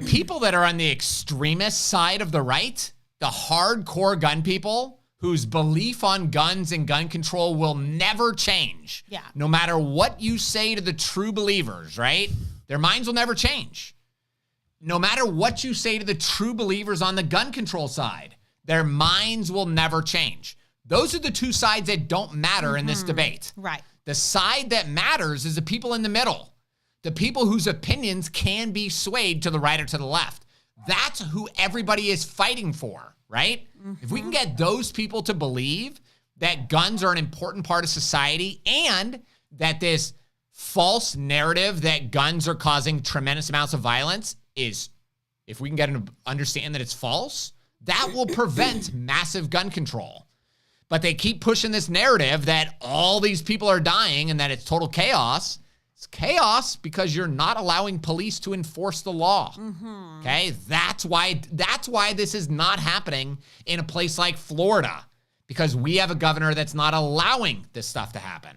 [SPEAKER 2] people that are on the extremist side of the right, the hardcore gun people whose belief on guns and gun control will never change.
[SPEAKER 1] Yeah.
[SPEAKER 2] No matter what you say to the true believers, right? Their minds will never change. No matter what you say to the true believers on the gun control side, their minds will never change. Those are the two sides that don't matter in this debate.
[SPEAKER 1] right.
[SPEAKER 2] The side that matters is the people in the middle, the people whose opinions can be swayed to the right or to the left. That's who everybody is fighting for, right? If we can get those people to believe that guns are an important part of society and that this false narrative that guns are causing tremendous amounts of violence is, if we can get them to understand that it's false, that will prevent massive gun control. But they keep pushing this narrative that all these people are dying and that it's total chaos. It's chaos because you're not allowing police to enforce the law. Okay? That's why this is not happening in a place like Florida, because we have a governor that's not allowing this stuff to happen.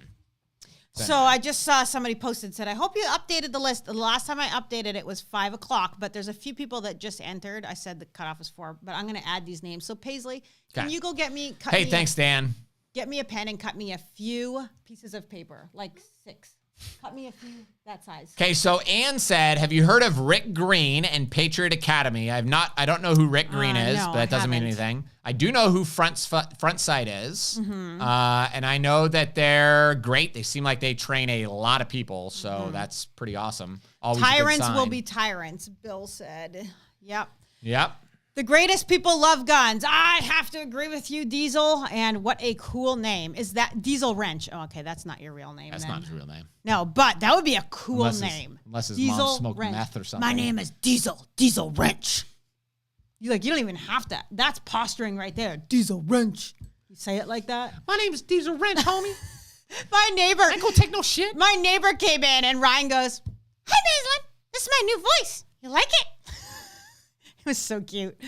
[SPEAKER 1] So I just saw somebody posted, said, I hope you updated the list. The last time I updated it was 5 o'clock, but there's a few people that just entered. I said the cutoff is 4, but I'm going to add these names. So Paisley, can you go get me,
[SPEAKER 2] Thanks, Dan.
[SPEAKER 1] Get me a pen and cut me a few pieces of paper, like 6. Cut me a few that size.
[SPEAKER 2] Okay, so Ann said, have you heard of Rick Green and Patriot Academy? I don't know who Rick Green is,
[SPEAKER 1] no,
[SPEAKER 2] but that doesn't mean anything. I do know who Front Sight is. And I know that they're great. They seem like they train a lot of people, so that's pretty awesome. Always
[SPEAKER 1] Tyrants will be tyrants, Bill said. Yep.
[SPEAKER 2] Yep.
[SPEAKER 1] The greatest people love guns. I have to agree with you, Diesel. And what a cool name. Is that Diesel Wrench? Oh, okay, that's not your real name.
[SPEAKER 2] That's
[SPEAKER 1] then.
[SPEAKER 2] not his real name.
[SPEAKER 1] No, but that would be a cool name.
[SPEAKER 2] Unless his
[SPEAKER 1] Diesel
[SPEAKER 2] mom smoked
[SPEAKER 1] Wrench.
[SPEAKER 2] meth or something.
[SPEAKER 1] My name is Diesel Wrench. You don't even have to. That's posturing right there. Diesel Wrench. You say it like that?
[SPEAKER 2] My name is Diesel Wrench, homie.
[SPEAKER 1] My neighbor.
[SPEAKER 2] I ain't gonna take no shit.
[SPEAKER 1] My neighbor came in and Ryan goes, "Hi, Maislin. This is my new voice. You like it?" It was so cute.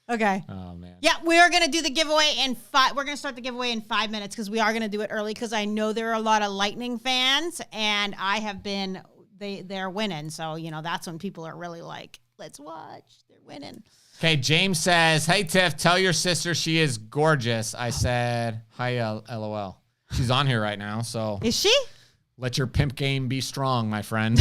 [SPEAKER 1] Okay.
[SPEAKER 2] Oh, man.
[SPEAKER 1] Yeah, we are going to do the giveaway in 5. We're going to start the giveaway in 5 minutes because we are going to do it early because I know there are a lot of Lightning fans and I have been, they're winning. So, that's when people are really like, let's watch. They're winning.
[SPEAKER 2] Okay, James says, "Hey, Tiff, tell your sister she is gorgeous." I said, "Hi, LOL." She's on here right now, so.
[SPEAKER 1] Is she?
[SPEAKER 2] Let your pimp game be strong, my friend.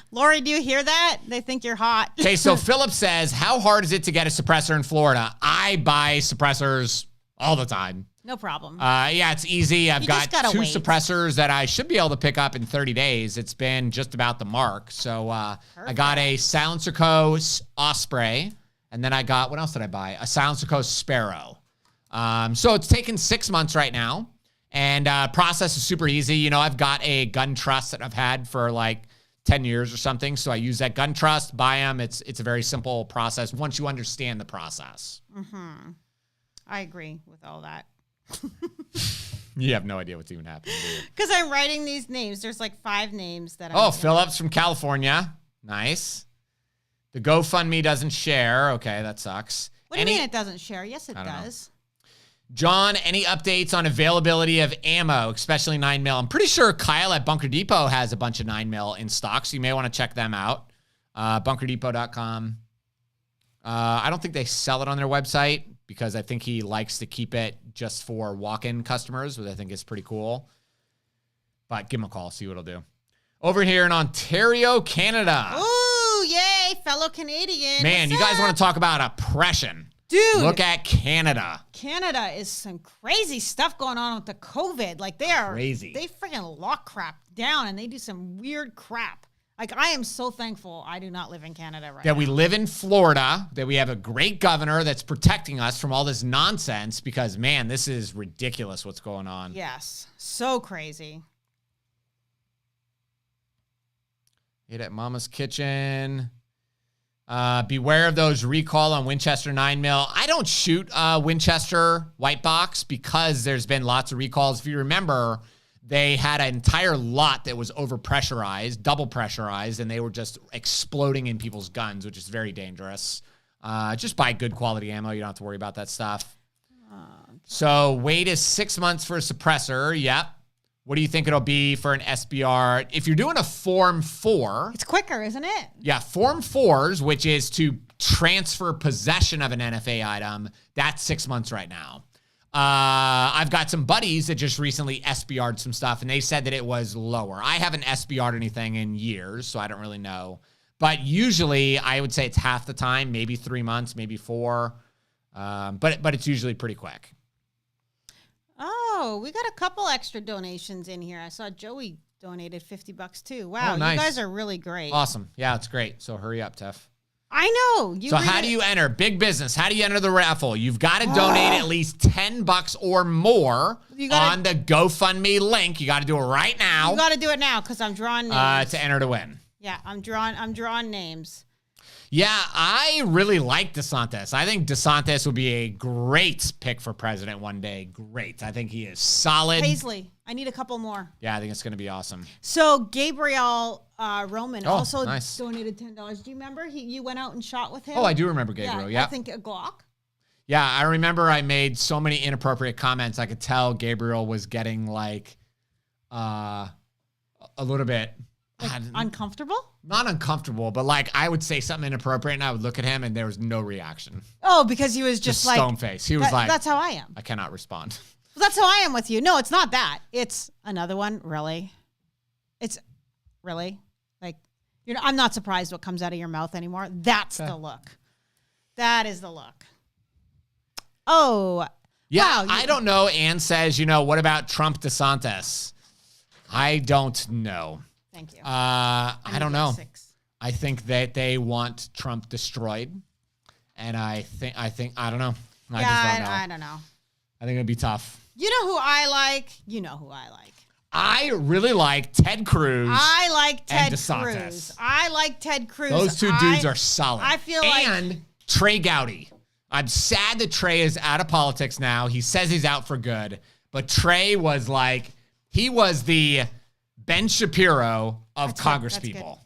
[SPEAKER 1] Lori, do you hear that? They think you're hot.
[SPEAKER 2] Okay, so Philip says, "How hard is it to get a suppressor in Florida?" I buy suppressors all the time.
[SPEAKER 1] No problem.
[SPEAKER 2] Yeah, it's easy. I've got 2
[SPEAKER 1] wait.
[SPEAKER 2] suppressors that I should be able to pick up in 30 days. It's been just about the mark. So I got a Silencer Co. Osprey, and then I got, what else did I buy? A Silencer Co. Sparrow. So it's taken 6 months right now, and process is super easy. I've got a gun trust that I've had for like 10 years or something. So I use that gun trust, buy them. It's a very simple process once you understand the process.
[SPEAKER 1] Mm-hmm. I agree with all that.
[SPEAKER 2] You have no idea what's even happening, do you?
[SPEAKER 1] Because I'm writing these names. There's like 5 names that I'm
[SPEAKER 2] Phillips from California. Nice. The GoFundMe doesn't share. Okay, that sucks.
[SPEAKER 1] What do you mean it doesn't share? Yes, it does.
[SPEAKER 2] John, any updates on availability of ammo, especially 9mm? I'm pretty sure Kyle at Bunker Depot has a bunch of 9mm in stock, so you may want to check them out. Bunkerdepot.com. I don't think they sell it on their website because I think he likes to keep it just for walk-in customers, which I think is pretty cool. But give him a call, see what he'll do. Over here in Ontario, Canada.
[SPEAKER 1] Ooh, yay, fellow Canadian.
[SPEAKER 2] Man, you guys want to talk about oppression.
[SPEAKER 1] Dude.
[SPEAKER 2] Look at Canada.
[SPEAKER 1] Canada is some crazy stuff going on with the COVID. Like they are
[SPEAKER 2] crazy.
[SPEAKER 1] They freaking lock crap down and they do some weird crap. Like I am so thankful I do not live in Canada right now.
[SPEAKER 2] That we live in Florida, that we have a great governor that's protecting us from all this nonsense because, man, this is ridiculous what's going on.
[SPEAKER 1] Yes. So crazy.
[SPEAKER 2] Eat at Mama's Kitchen. Beware of those recall on Winchester 9mm. I don't shoot Winchester white box because there's been lots of recalls. If you remember, they had an entire lot that was overpressurized, double pressurized, and they were just exploding in people's guns, which is very dangerous. Just buy good quality ammo. You don't have to worry about that stuff. So wait is 6 months for a suppressor. Yep. What do you think it'll be for an SBR? If you're doing a Form 4...
[SPEAKER 1] It's quicker, isn't it?
[SPEAKER 2] Yeah, Form 4s, which is to transfer possession of an NFA item, that's 6 months right now. I've got some buddies that just recently SBR'd some stuff, and they said that it was lower. I haven't SBR'd anything in years, so I don't really know. But usually, I would say it's half the time, maybe 3 months, maybe 4. But it's usually pretty quick.
[SPEAKER 1] Oh, we got a couple extra donations in here. I saw Joey donated $50 too. Wow,
[SPEAKER 2] nice.
[SPEAKER 1] You guys are really great.
[SPEAKER 2] Awesome. Yeah, it's great. So hurry up, Tiff.
[SPEAKER 1] I know.
[SPEAKER 2] So how do you enter? Big business. How do you enter the raffle? You've got to donate at least $10 or more on the GoFundMe link. You got to do it right now.
[SPEAKER 1] You got to do it now because I'm drawing names.
[SPEAKER 2] To enter to win.
[SPEAKER 1] Yeah, I'm drawing names.
[SPEAKER 2] Yeah, I really like DeSantis. I think DeSantis would be a great pick for president one day. Great. I think he is solid.
[SPEAKER 1] Paisley. I need a couple more.
[SPEAKER 2] Yeah, I think it's going to be awesome.
[SPEAKER 1] So Gabriel Roman also
[SPEAKER 2] nice.
[SPEAKER 1] donated $10. Do you remember you went out and shot with him?
[SPEAKER 2] Oh, I do remember Gabriel. Yeah.
[SPEAKER 1] I think a Glock.
[SPEAKER 2] Yeah, I remember I made so many inappropriate comments. I could tell Gabriel was getting like a little bit...
[SPEAKER 1] uncomfortable?
[SPEAKER 2] Not uncomfortable, but like I would say something inappropriate and I would look at him and there was no reaction.
[SPEAKER 1] Oh, because he was just like...
[SPEAKER 2] stone face. He was like...
[SPEAKER 1] That's how I am.
[SPEAKER 2] I cannot respond.
[SPEAKER 1] Well, that's how I am with you. No, it's not that. It's another one. Really? It's really? Like, I'm not surprised what comes out of your mouth anymore. That's the look. That is the look. Oh.
[SPEAKER 2] Yeah,
[SPEAKER 1] wow,
[SPEAKER 2] I don't know. Ann says, what about Trump DeSantis? I don't know.
[SPEAKER 1] Thank you.
[SPEAKER 2] I don't know.
[SPEAKER 1] 6.
[SPEAKER 2] I think that they want Trump destroyed. And I don't know.
[SPEAKER 1] I don't know.
[SPEAKER 2] I think it'd be tough.
[SPEAKER 1] You know who I like? You know who I like.
[SPEAKER 2] I really like Ted Cruz.
[SPEAKER 1] I like Ted
[SPEAKER 2] DeSantis.
[SPEAKER 1] Cruz. I like Ted Cruz.
[SPEAKER 2] Those two dudes are solid.
[SPEAKER 1] I feel
[SPEAKER 2] and Trey Gowdy. I'm sad that Trey is out of politics now. He says he's out for good. But Trey was like, he was the Ben Shapiro of Congress people.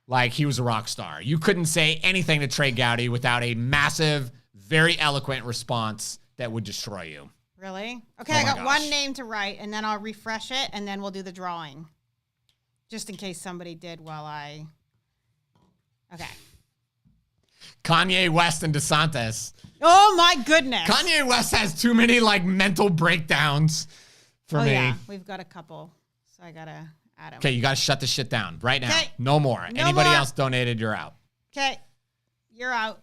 [SPEAKER 2] Like, he was a rock star. You couldn't say anything to Trey Gowdy without a massive, very eloquent response that would destroy you.
[SPEAKER 1] Really? Okay, I got one name to write, and then I'll refresh it, and then we'll do the drawing. Just in case somebody did while I... Okay.
[SPEAKER 2] Kanye West and DeSantis.
[SPEAKER 1] Oh, my goodness.
[SPEAKER 2] Kanye West has too many, like, mental breakdowns for me. Yeah,
[SPEAKER 1] we've got a couple, so I got to add them.
[SPEAKER 2] Okay, you got to shut this shit down right now.
[SPEAKER 1] Okay.
[SPEAKER 2] No more. Anybody else donated, you're out.
[SPEAKER 1] Okay, you're out.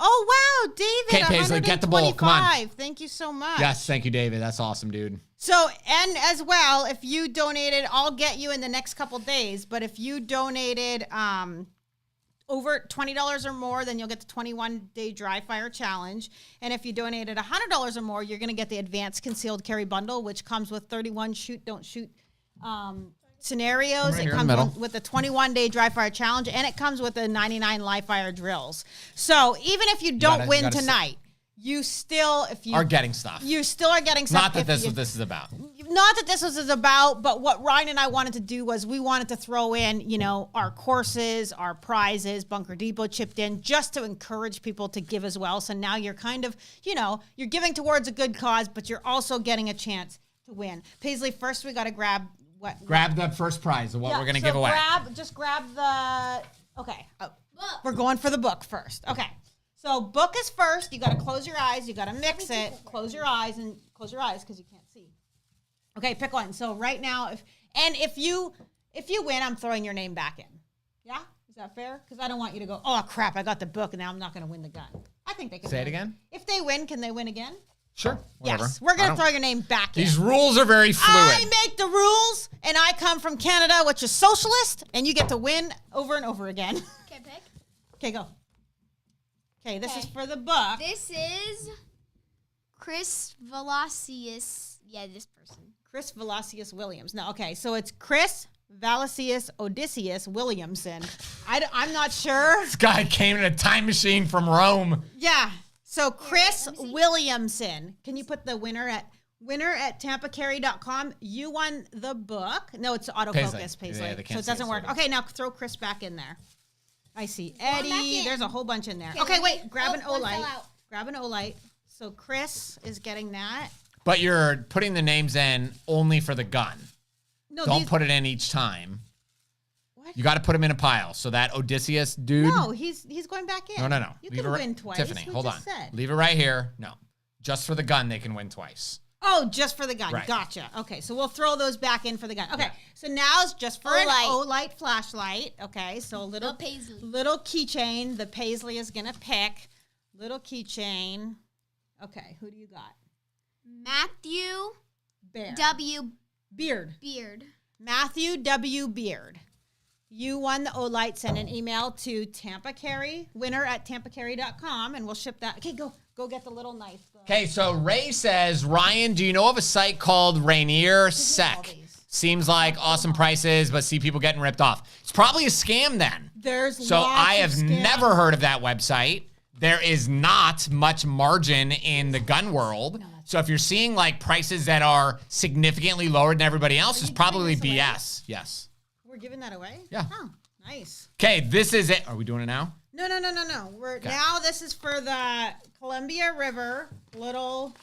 [SPEAKER 1] Oh, wow, David,
[SPEAKER 2] okay, Paisley, get the bowl. Come on.
[SPEAKER 1] Thank you so much.
[SPEAKER 2] Yes, thank you, David. That's awesome, dude.
[SPEAKER 1] So, and as well, if you donated, I'll get you in the next couple days, but if you donated over $20 or more, then you'll get the 21-day dry fire challenge. And if you donated $100 or more, you're going to get the advanced concealed carry bundle, which comes with 31 shoot, don't shoot scenarios.
[SPEAKER 2] Right,
[SPEAKER 1] it comes with the 21-day dry fire challenge, and it comes with the 99 live fire drills. So even if you don't win tonight, you still, if you
[SPEAKER 2] are getting stuff.
[SPEAKER 1] You still are getting stuff.
[SPEAKER 2] Not that this is what this is about.
[SPEAKER 1] Not that this was about, but what Ryan and I wanted to do was we wanted to throw in, you know, our courses, our prizes. Bunker Depot chipped in just to encourage people to give as well. So now you're kind of, you know, you're giving towards a good cause, but you're also getting a chance to win. Paisley, first we got to grab
[SPEAKER 2] Grab the first prize of what we're going to give away.
[SPEAKER 1] Just grab the, okay. Oh, we're going for the book first. Okay. So book is first. You got to close your eyes. You got to mix it. Close your eyes because you can't see. Okay, pick one. So right now, if you win, I'm throwing your name back in. Yeah? Is that fair? Because I don't want you to go, oh, crap, I got the book, and now I'm not going to win the gun. I think they can
[SPEAKER 2] Say it again?
[SPEAKER 1] If they win, can they win again?
[SPEAKER 2] Sure. Whatever.
[SPEAKER 1] Yes. We're going to throw your name back in.
[SPEAKER 2] These rules are very fluid.
[SPEAKER 1] I make the rules, and I come from Canada, which is socialist, and you get to win over and over again.
[SPEAKER 3] Okay, pick.
[SPEAKER 1] Okay, go. Okay, this is for the book.
[SPEAKER 3] This is Chris Valacius. Yeah, this person.
[SPEAKER 1] Chris Valacius Williams. No, okay, so it's Chris Valacius Odysseus Williamson. I'm not sure.
[SPEAKER 2] This guy came in a time machine from Rome.
[SPEAKER 1] Yeah. So Chris Williamson. Can you put the winner at tampacarry.com? You won the book. No, it's autofocus, Paisley. Yeah, so it doesn't work. Okay, now throw Chris back in there. I see. Eddie. There's a whole bunch in there. Okay, wait. Grab an O-light. Grab an O-light. So Chris is getting that.
[SPEAKER 2] But you're putting the names in only for the gun. No, don't put it in each time. What? You got to put them in a pile. So that Odysseus dude.
[SPEAKER 1] No, he's going back in.
[SPEAKER 2] No.
[SPEAKER 1] You can win twice.
[SPEAKER 2] Tiffany, hold on. Leave it right here. No, just for the gun, they can win twice.
[SPEAKER 1] Oh, just for the gun. Right. Gotcha. Okay, so we'll throw those back in for the gun. Okay, so now it's just for an O-light flashlight. Okay, so a little keychain. The Paisley is gonna pick little keychain. Okay, who do you got?
[SPEAKER 3] Matthew
[SPEAKER 1] Beard.
[SPEAKER 3] W.
[SPEAKER 1] Beard.
[SPEAKER 3] Matthew
[SPEAKER 1] W. Beard. You won the O-light. Send an email to Tampa Carry, winner@tampacarry.com, and we'll ship that. Okay, go get the little knife.
[SPEAKER 2] Okay, so Ray says, Ryan, do you know of a site called Rainier Sec? Seems like awesome prices, but see people getting ripped off. It's probably a scam then.
[SPEAKER 1] So
[SPEAKER 2] I have never heard of that website. There is not much margin in the gun world. So if you're seeing like prices that are significantly lower than everybody else, it's probably BS. Yes.
[SPEAKER 1] We're giving that away?
[SPEAKER 2] Yeah.
[SPEAKER 1] Oh, nice.
[SPEAKER 2] Okay, this is it. Are we doing it now?
[SPEAKER 1] No. Now this is for the Columbia River little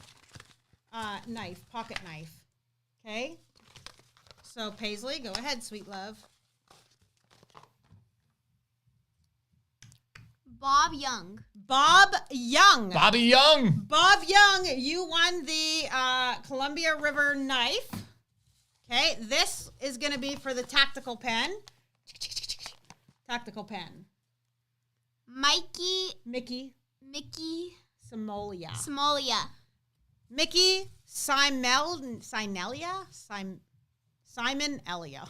[SPEAKER 1] knife, pocket knife. Okay? So Paisley, go ahead, sweet love.
[SPEAKER 3] Bobby Young,
[SPEAKER 1] you won the Columbia River knife. Okay, this is going to be for the tactical pen. Mickey. Simolia. Mickey Simon Elia.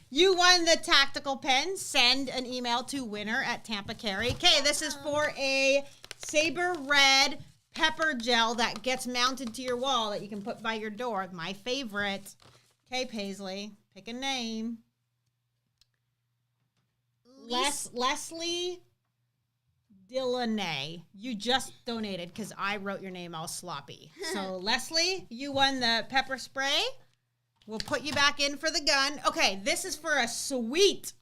[SPEAKER 1] You won the tactical pen. Send an email to winner@tampacarry. Okay, this is for a Saber Red pepper gel that gets mounted to your wall that you can put by your door. My favorite. Okay, Paisley, pick a name. Leslie Delaney, you just donated because I wrote your name all sloppy. So, Leslie, you won the pepper spray. We'll put you back in for the gun. Okay, this is for a sweet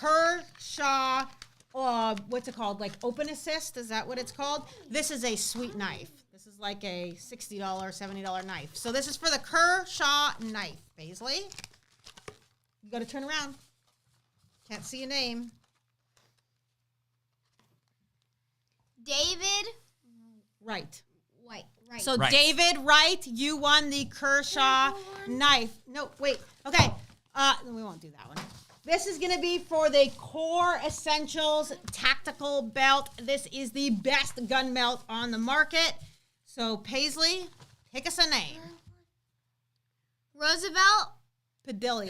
[SPEAKER 1] Kershaw, what's it called? Like open assist? Is that what it's called? This is a sweet knife. This is like a $60, $70 knife. So this is for the Kershaw knife, Paisley. You got to turn around. Can't see your name.
[SPEAKER 3] David
[SPEAKER 1] Right.
[SPEAKER 3] White. Right.
[SPEAKER 1] So
[SPEAKER 2] Right.
[SPEAKER 1] David Wright, you won the Kershaw knife. No, wait. Okay. We won't do that one. This is going to be for the Core Essentials Tactical Belt. This is the best gun belt on the market. So, Paisley, pick us a name.
[SPEAKER 3] Roosevelt
[SPEAKER 1] Padilla.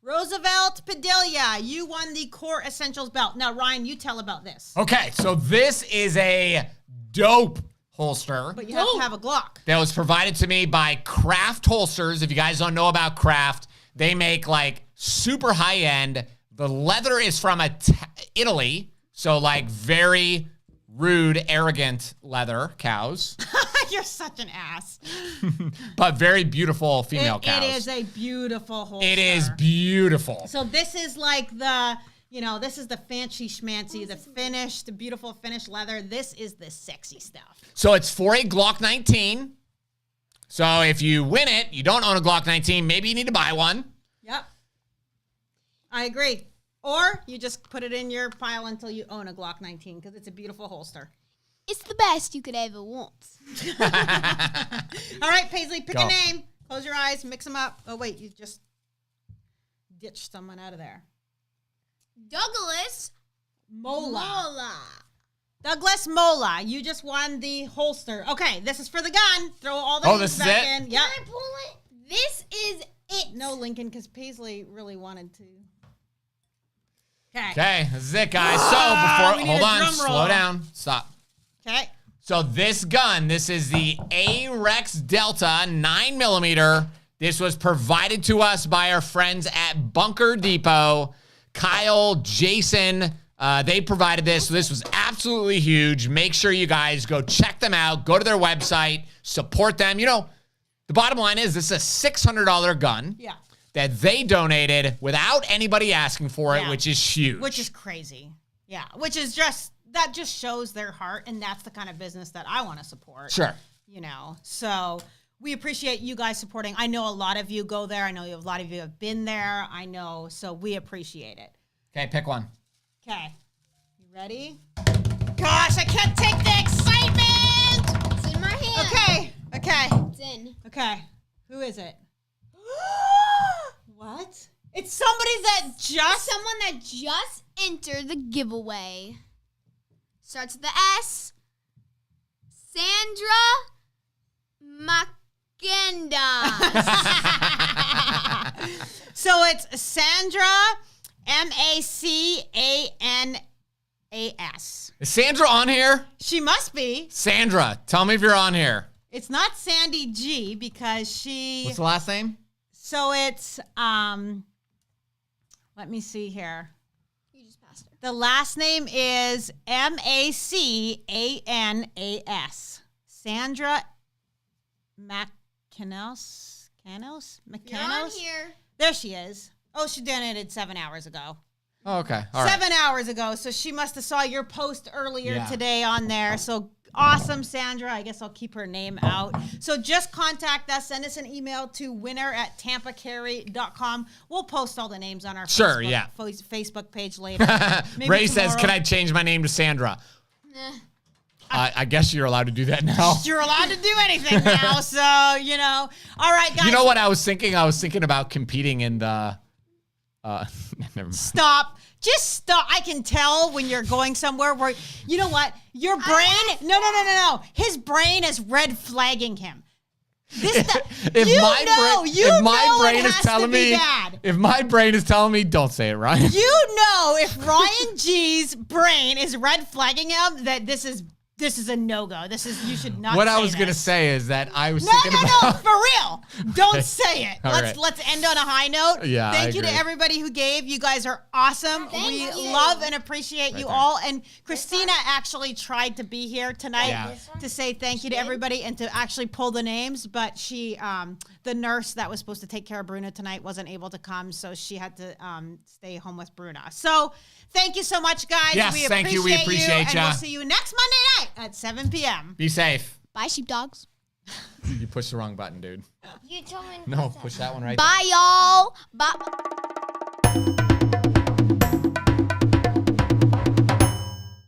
[SPEAKER 1] Roosevelt Padilla, you won the Core Essentials belt. Now, Ryan, you tell about this.
[SPEAKER 2] Okay, so this is a dope holster.
[SPEAKER 1] But you have to have a Glock.
[SPEAKER 2] That was provided to me by Craft Holsters. If you guys don't know about Craft, they make like super high end. The leather is from Italy, so like very rude, arrogant leather cows,
[SPEAKER 1] You're such an ass.
[SPEAKER 2] but very beautiful female cows.
[SPEAKER 1] It is a beautiful holster.
[SPEAKER 2] It is beautiful.
[SPEAKER 1] So this is like this is the fancy schmancy, the beautiful finished leather. This is the sexy stuff.
[SPEAKER 2] So it's for a Glock 19. So if you win it, you don't own a Glock 19, maybe you need to buy one.
[SPEAKER 1] Yep. I agree. Or you just put it in your pile until you own a Glock 19 because it's a beautiful holster.
[SPEAKER 3] It's the best you could ever want.
[SPEAKER 1] All right, Paisley, pick
[SPEAKER 2] Go.
[SPEAKER 1] a name. Close your eyes, mix them up. Oh, wait, you just ditched someone out of there.
[SPEAKER 3] Douglas
[SPEAKER 1] Mola. Douglas Mola, you just won the holster. Okay, this is for the gun. Throw all the names
[SPEAKER 2] this is
[SPEAKER 1] back
[SPEAKER 2] it?
[SPEAKER 1] in. Yep.
[SPEAKER 3] Can I pull it? This is it.
[SPEAKER 1] No, Lincoln, because Paisley really wanted to. Okay.
[SPEAKER 2] Okay, this is it, guys.
[SPEAKER 1] we
[SPEAKER 2] So
[SPEAKER 1] need
[SPEAKER 2] hold
[SPEAKER 1] a
[SPEAKER 2] on,
[SPEAKER 1] drum
[SPEAKER 2] slow
[SPEAKER 1] roll.
[SPEAKER 2] down, stop.
[SPEAKER 1] Okay.
[SPEAKER 2] So this gun, this is the A-Rex Delta 9mm. This was provided to us by our friends at Bunker Depot. Kyle, Jason, they provided this. So this was absolutely huge. Make sure you guys go check them out. Go to their website. Support them. You know, the bottom line is this is a $600 gun
[SPEAKER 1] Yeah.
[SPEAKER 2] that they donated without anybody asking for it,
[SPEAKER 1] Yeah.
[SPEAKER 2] which is huge.
[SPEAKER 1] Which is crazy. Yeah. Which is that just shows their heart. And that's the kind of business that I want to support.
[SPEAKER 2] Sure.
[SPEAKER 1] You know, so we appreciate you guys supporting. I know a lot of you go there. I know a lot of you have been there. I know. So we appreciate it.
[SPEAKER 2] Okay, pick one.
[SPEAKER 1] Okay. You ready? Gosh, I can't take the excitement.
[SPEAKER 3] It's in my hand.
[SPEAKER 1] Okay.
[SPEAKER 3] It's in.
[SPEAKER 1] Okay. Who is it? What? It's somebody that just...
[SPEAKER 3] Someone that just entered the giveaway. Starts with the S. Sandra Macenda.
[SPEAKER 1] So it's Sandra, Macanas.
[SPEAKER 2] Is Sandra on here?
[SPEAKER 1] She must be.
[SPEAKER 2] Sandra, tell me if you're on here.
[SPEAKER 1] It's not Sandy G because she...
[SPEAKER 2] What's the last name?
[SPEAKER 1] So it's, let me see here.
[SPEAKER 3] You just passed her.
[SPEAKER 1] The last name is Macanas. Sandra Macanos.
[SPEAKER 3] You're on here.
[SPEAKER 1] There she is. Oh, she donated 7 hours ago.
[SPEAKER 2] Oh, okay. All right.
[SPEAKER 1] 7 hours ago. So she must have saw your post earlier
[SPEAKER 2] Yeah.
[SPEAKER 1] today on there. So awesome, Sandra. I guess I'll keep her name out. So just contact us. Send us an email to winner@tampacarry.com. We'll post all the names on our
[SPEAKER 2] Sure,
[SPEAKER 1] Facebook,
[SPEAKER 2] yeah.
[SPEAKER 1] Facebook page later. Maybe
[SPEAKER 2] Ray says,
[SPEAKER 1] tomorrow.
[SPEAKER 2] can I change my name to Sandra?
[SPEAKER 3] Nah.
[SPEAKER 2] I guess you're allowed to do that now.
[SPEAKER 1] You're allowed to do anything now. So, you know. All right, guys.
[SPEAKER 2] You know what I was thinking? I was thinking about competing in the... never mind.
[SPEAKER 1] Stop. Just stop. I can tell when you're going somewhere where, you know what? Your brain, no. His brain is red flagging him. If my brain is telling me,
[SPEAKER 2] if my brain is telling me, don't say it, Ryan.
[SPEAKER 1] you know, if Ryan G's brain is red flagging him, that this is this is a no-go. You should not
[SPEAKER 2] What
[SPEAKER 1] say
[SPEAKER 2] I was going to
[SPEAKER 1] this.
[SPEAKER 2] say is that I was
[SPEAKER 1] No,
[SPEAKER 2] thinking about...
[SPEAKER 1] for real. Don't say it.
[SPEAKER 2] All right.
[SPEAKER 1] Let's end on a high note.
[SPEAKER 2] Yeah,
[SPEAKER 1] Thank
[SPEAKER 2] I
[SPEAKER 1] you to
[SPEAKER 2] agree.
[SPEAKER 1] everybody who gave. You guys are awesome. We
[SPEAKER 3] you.
[SPEAKER 1] love and appreciate you
[SPEAKER 2] there.
[SPEAKER 1] all. And Christina actually tried to be here tonight
[SPEAKER 2] Yeah.
[SPEAKER 1] to say thank you to everybody and to actually pull the names, but she, the nurse that was supposed to take care of Bruna tonight wasn't able to come, so she had to stay home with Bruna. So thank you so much, guys.
[SPEAKER 2] Yes, thank you. We appreciate
[SPEAKER 1] and
[SPEAKER 2] ya.
[SPEAKER 1] we'll see you next Monday night at 7 p.m.
[SPEAKER 2] Be safe.
[SPEAKER 3] Bye, sheepdogs.
[SPEAKER 2] You pushed the wrong button, dude.
[SPEAKER 4] You told me.
[SPEAKER 2] No, push that one right
[SPEAKER 3] Bye, y'all. Bye.